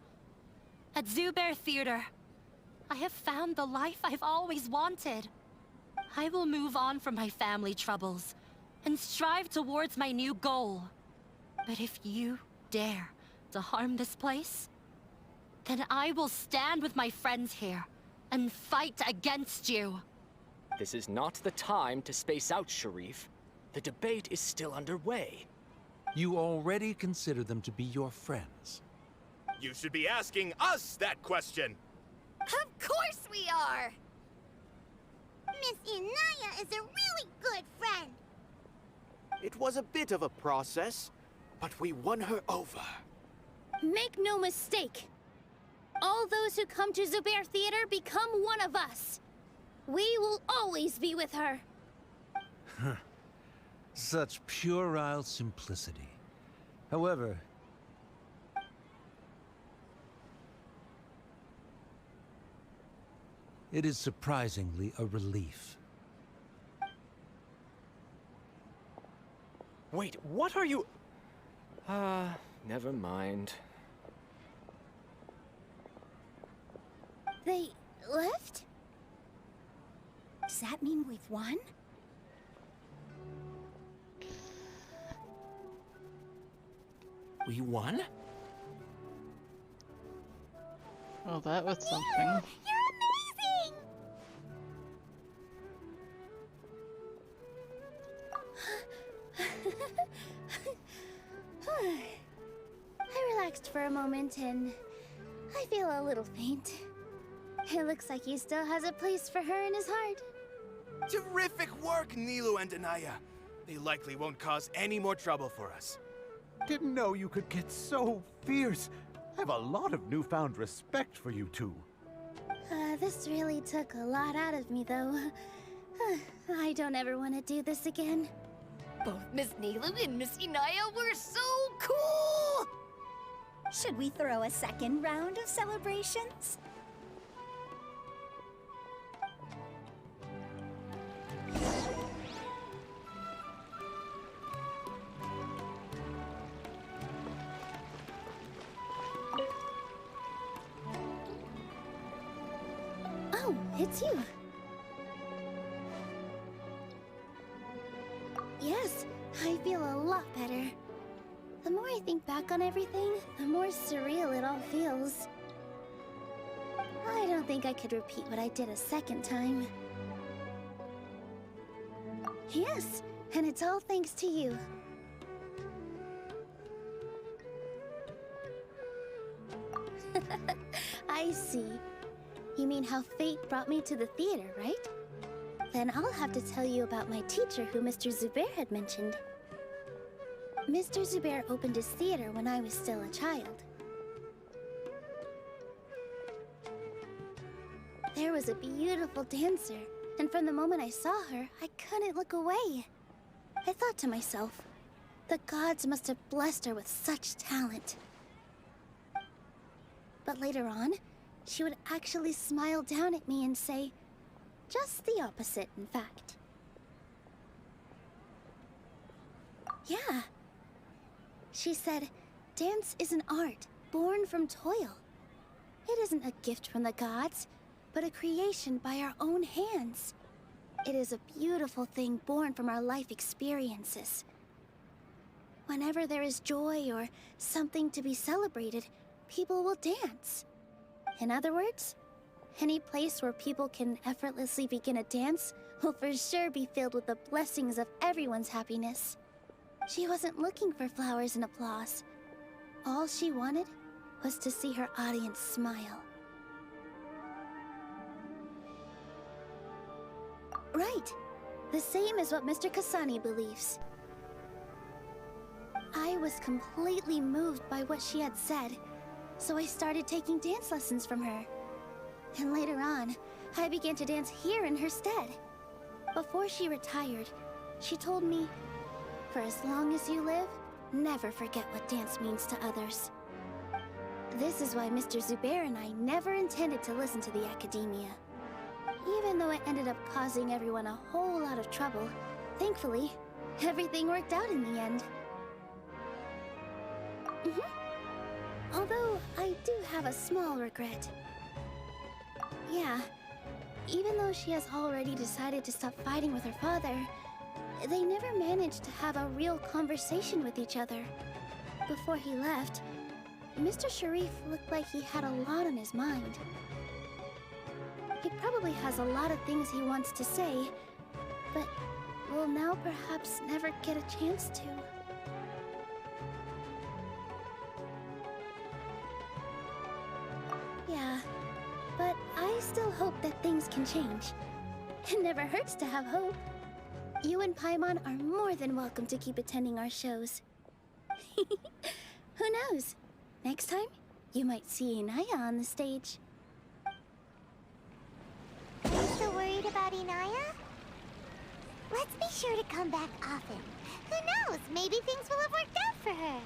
[SPEAKER 10] At Zubair Theater, I have found the life I've always wanted. I will move on from my family troubles and strive towards my new goal. But if you dare to harm this place, then I will stand with my friends here and fight against you.
[SPEAKER 13] This is not the time to space out, Sharif. The debate is still underway.
[SPEAKER 12] You already consider them to be your friends.
[SPEAKER 11] You should be asking us that question.
[SPEAKER 2] Of course we are! Miss Inaya is a really good friend.
[SPEAKER 8] It was a bit of a process, but we won her over.
[SPEAKER 3] Make no mistake. All those who come to Zubair Theater become one of us. We will always be with her.
[SPEAKER 12] Such puerile simplicity. However, it is surprisingly a relief.
[SPEAKER 13] Wait, what are you... never mind.
[SPEAKER 3] They left?
[SPEAKER 9] Does that mean we've won?
[SPEAKER 6] We won?
[SPEAKER 1] Well, that was something.
[SPEAKER 2] You're amazing!
[SPEAKER 3] I relaxed for a moment and I feel a little faint. It looks like he still has a place for her in his heart.
[SPEAKER 11] Terrific work, Nilou and Anaya. They likely won't cause any more trouble for us.
[SPEAKER 7] Didn't know you could get so fierce. I have a lot of newfound respect for you two.
[SPEAKER 3] This really took a lot out of me, though. I don't ever want to do this again.
[SPEAKER 10] Both Miss Nilou and Miss Inaya were so cool!
[SPEAKER 9] Should we throw a second round of celebrations?
[SPEAKER 3] Oh, it's you. Yes, I feel a lot better. The more I think back on everything, the more surreal it all feels. I don't think I could repeat what I did a second time. Yes, and it's all thanks to you. I see. You mean how fate brought me to the theater, right? Then I'll have to tell you about my teacher who Mr. Zubair had mentioned. Mr. Zubair opened his theater when I was still a child. There was a beautiful dancer, and from the moment I saw her, I couldn't look away. I thought to myself, the gods must have blessed her with such talent. But later on, she would actually smile down at me and say, just the opposite, in fact. Yeah. She said, dance is an art born from toil. It isn't a gift from the gods, but a creation by our own hands. It is a beautiful thing born from our life experiences. Whenever there is joy or something to be celebrated, people will dance. In other words, any place where people can effortlessly begin a dance will for sure be filled with the blessings of everyone's happiness. She wasn't looking for flowers and applause. All she wanted was to see her audience smile. Right. The same as what Mr. Kasani believes. I was completely moved by what she had said, so I started taking dance lessons from her. And later on, I began to dance here in her stead. Before she retired, she told me, for as long as you live, never forget what dance means to others. This is why Mr. Zubair and I never intended to listen to the academia. Even though it ended up causing everyone a whole lot of trouble, thankfully, everything worked out in the end. Although, I do have a small regret. Yeah, even though she has already decided to stop fighting with her father, they never managed to have a real conversation with each other. Before he left, Mr. Sharif looked like he had a lot on his mind. He probably has a lot of things he wants to say, but will now perhaps never get a chance to. Yeah, but I still hope that things can change. It never hurts to have hope. You and Paimon are more than welcome to keep attending our shows. Who knows? Next time, you might see Inaya on the stage.
[SPEAKER 2] Are you still worried about Inaya? Let's be sure to come back often. Who knows? Maybe things will have worked out for her.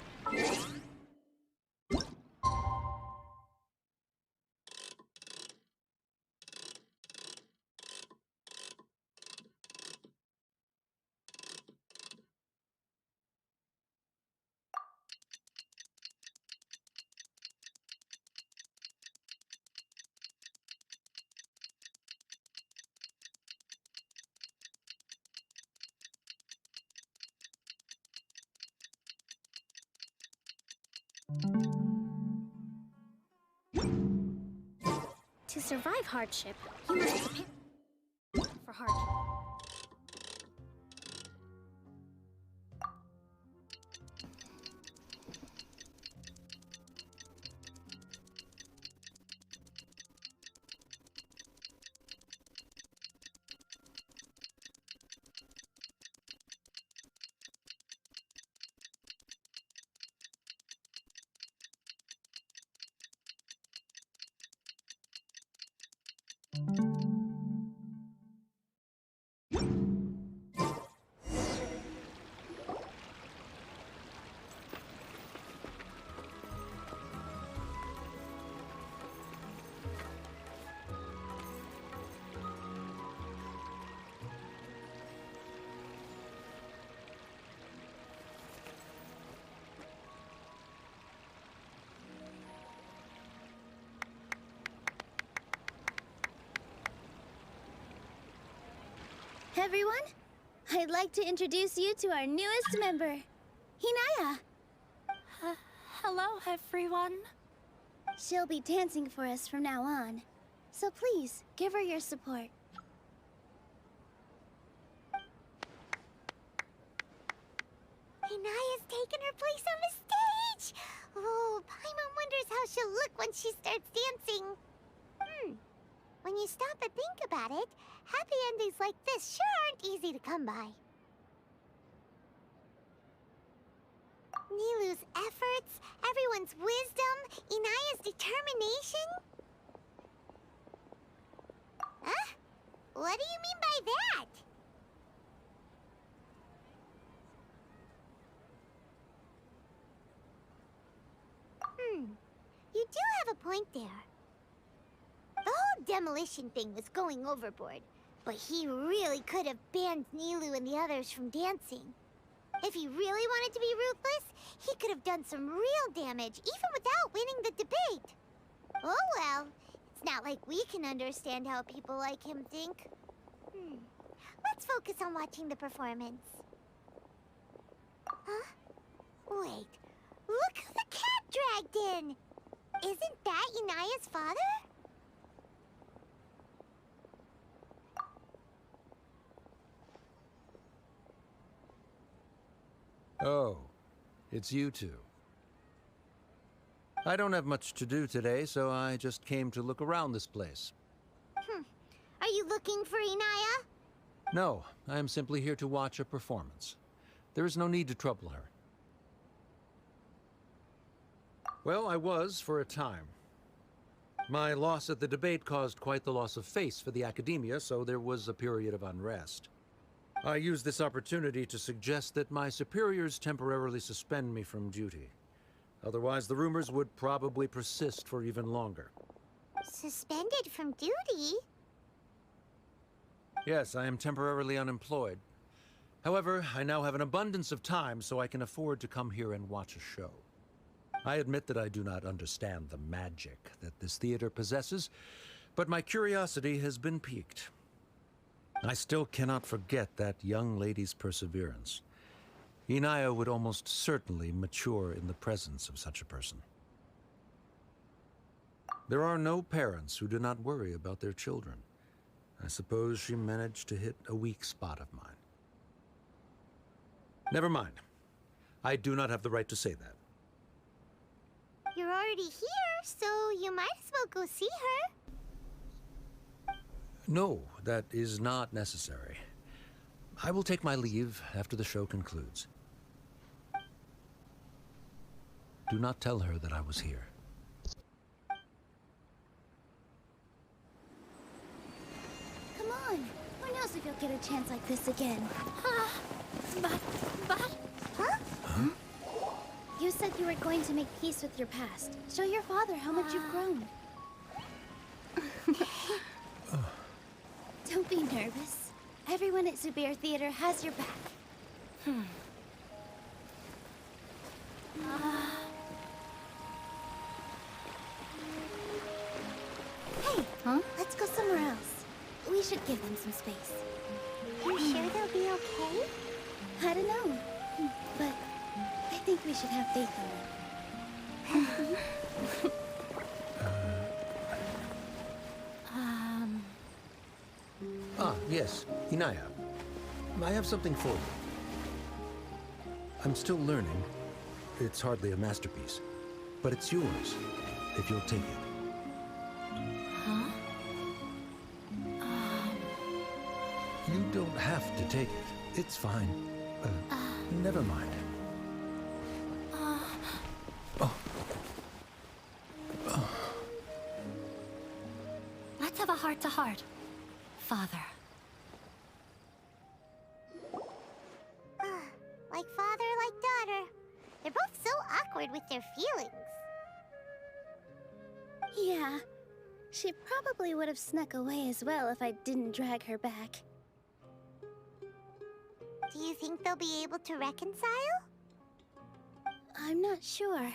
[SPEAKER 3] To survive hardship, you must prepare for hardship. Everyone, I'd like to introduce you to our newest member, Hinaya.
[SPEAKER 10] Hello, everyone.
[SPEAKER 3] She'll be dancing for us from now on, so please give her your support.
[SPEAKER 2] Inaya's taken her place on the stage! Oh, Paimon wonders how she'll look when she starts dancing. When you stop and think about it, happy endings like this sure aren't easy to come by. Nilou's efforts, everyone's wisdom, Inaya's determination. Huh? What do you mean by that? You do have a point there. The whole demolition thing was going overboard, but he really could have banned Nilou and the others from dancing. If he really wanted to be ruthless, he could have done some real damage, even without winning the debate. Oh well, it's not like we can understand how people like him think. Let's focus on watching the performance. Huh? Wait, look who the cat dragged in! Isn't that Inaya's father?
[SPEAKER 12] Oh, it's you two. I don't have much to do today, so I just came to look around this place.
[SPEAKER 2] Are you looking for Inaya?
[SPEAKER 12] No, I am simply here to watch a performance. There is no need to trouble her. Well, I was for a time. My loss at the debate caused quite the loss of face for the academia, so there was a period of unrest. I used this opportunity to suggest that my superiors temporarily suspend me from duty. Otherwise, the rumors would probably persist for even longer.
[SPEAKER 2] Suspended from duty?
[SPEAKER 12] Yes, I am temporarily unemployed. However, I now have an abundance of time, so I can afford to come here and watch a show. I admit that I do not understand the magic that this theater possesses, but my curiosity has been piqued. I still cannot forget that young lady's perseverance. Inaya would almost certainly mature in the presence of such a person. There are no parents who do not worry about their children. I suppose she managed to hit a weak spot of mine. Never mind. I do not have the right to say that.
[SPEAKER 2] You're already here, so you might as well go see her.
[SPEAKER 12] No, that is not necessary. I will take my leave after the show concludes. Do not tell her that I was here.
[SPEAKER 3] Come on. Who knows if you'll get a chance like this again?
[SPEAKER 10] But...
[SPEAKER 3] Huh? You said you were going to make peace with your past. Show your father how much you've grown. Don't be nervous. Everyone at Zubair Theater has your back. Hey, let's go somewhere else. We should give them some space.
[SPEAKER 2] You sure they'll be okay?
[SPEAKER 3] I don't know, but I think we should have faith in them.
[SPEAKER 12] Yes, Inaya. I have something for you. I'm still learning. It's hardly a masterpiece, but it's yours, if you'll take it.
[SPEAKER 10] Huh?
[SPEAKER 12] You don't have to take it. It's fine. Never mind.
[SPEAKER 10] Let's have a heart-to-heart, Father.
[SPEAKER 2] Like father, like daughter. They're both so awkward with their feelings.
[SPEAKER 3] Yeah, she probably would have snuck away as well if I didn't drag her back.
[SPEAKER 2] Do you think they'll be able to reconcile?
[SPEAKER 3] I'm not sure.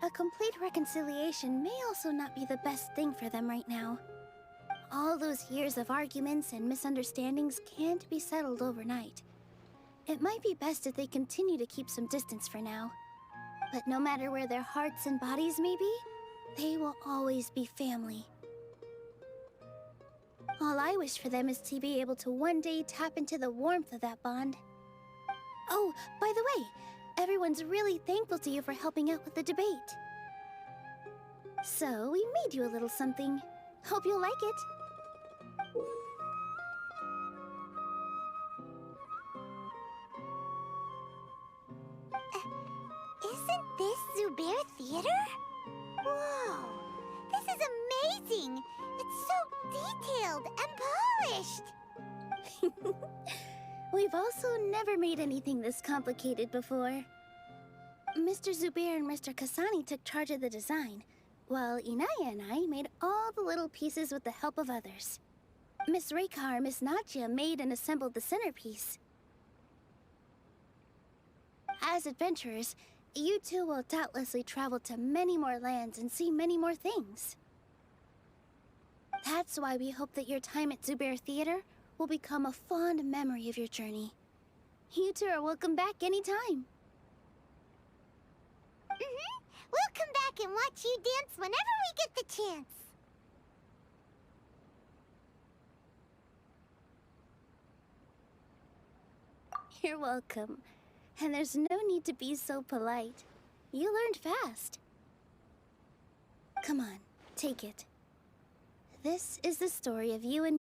[SPEAKER 3] A complete reconciliation may also not be the best thing for them right now. All those years of arguments and misunderstandings can't be settled overnight. It might be best if they continue to keep some distance for now. But no matter where their hearts and bodies may be, they will always be family. All I wish for them is to be able to one day tap into the warmth of that bond. Oh, by the way, everyone's really thankful to you for helping out with the debate. So, we made you a little something. Hope you'll like it.
[SPEAKER 2] Isn't this Zubair Theater? Whoa! This is amazing! It's so detailed and polished!
[SPEAKER 3] We've also never made anything this complicated before. Mr. Zubair and Mr. Kasani took charge of the design, while Inaya and I made all the little pieces with the help of others. Miss Reika or Miss Nadja made and assembled the centerpiece. As adventurers, you two will doubtlessly travel to many more lands and see many more things. That's why we hope that your time at Zubair Theater will become a fond memory of your journey. You two are welcome back anytime.
[SPEAKER 2] We'll come back and watch you dance whenever we get the chance.
[SPEAKER 3] You're welcome. And there's no need to be so polite. You learned fast. Come on, take it. This is the story of you and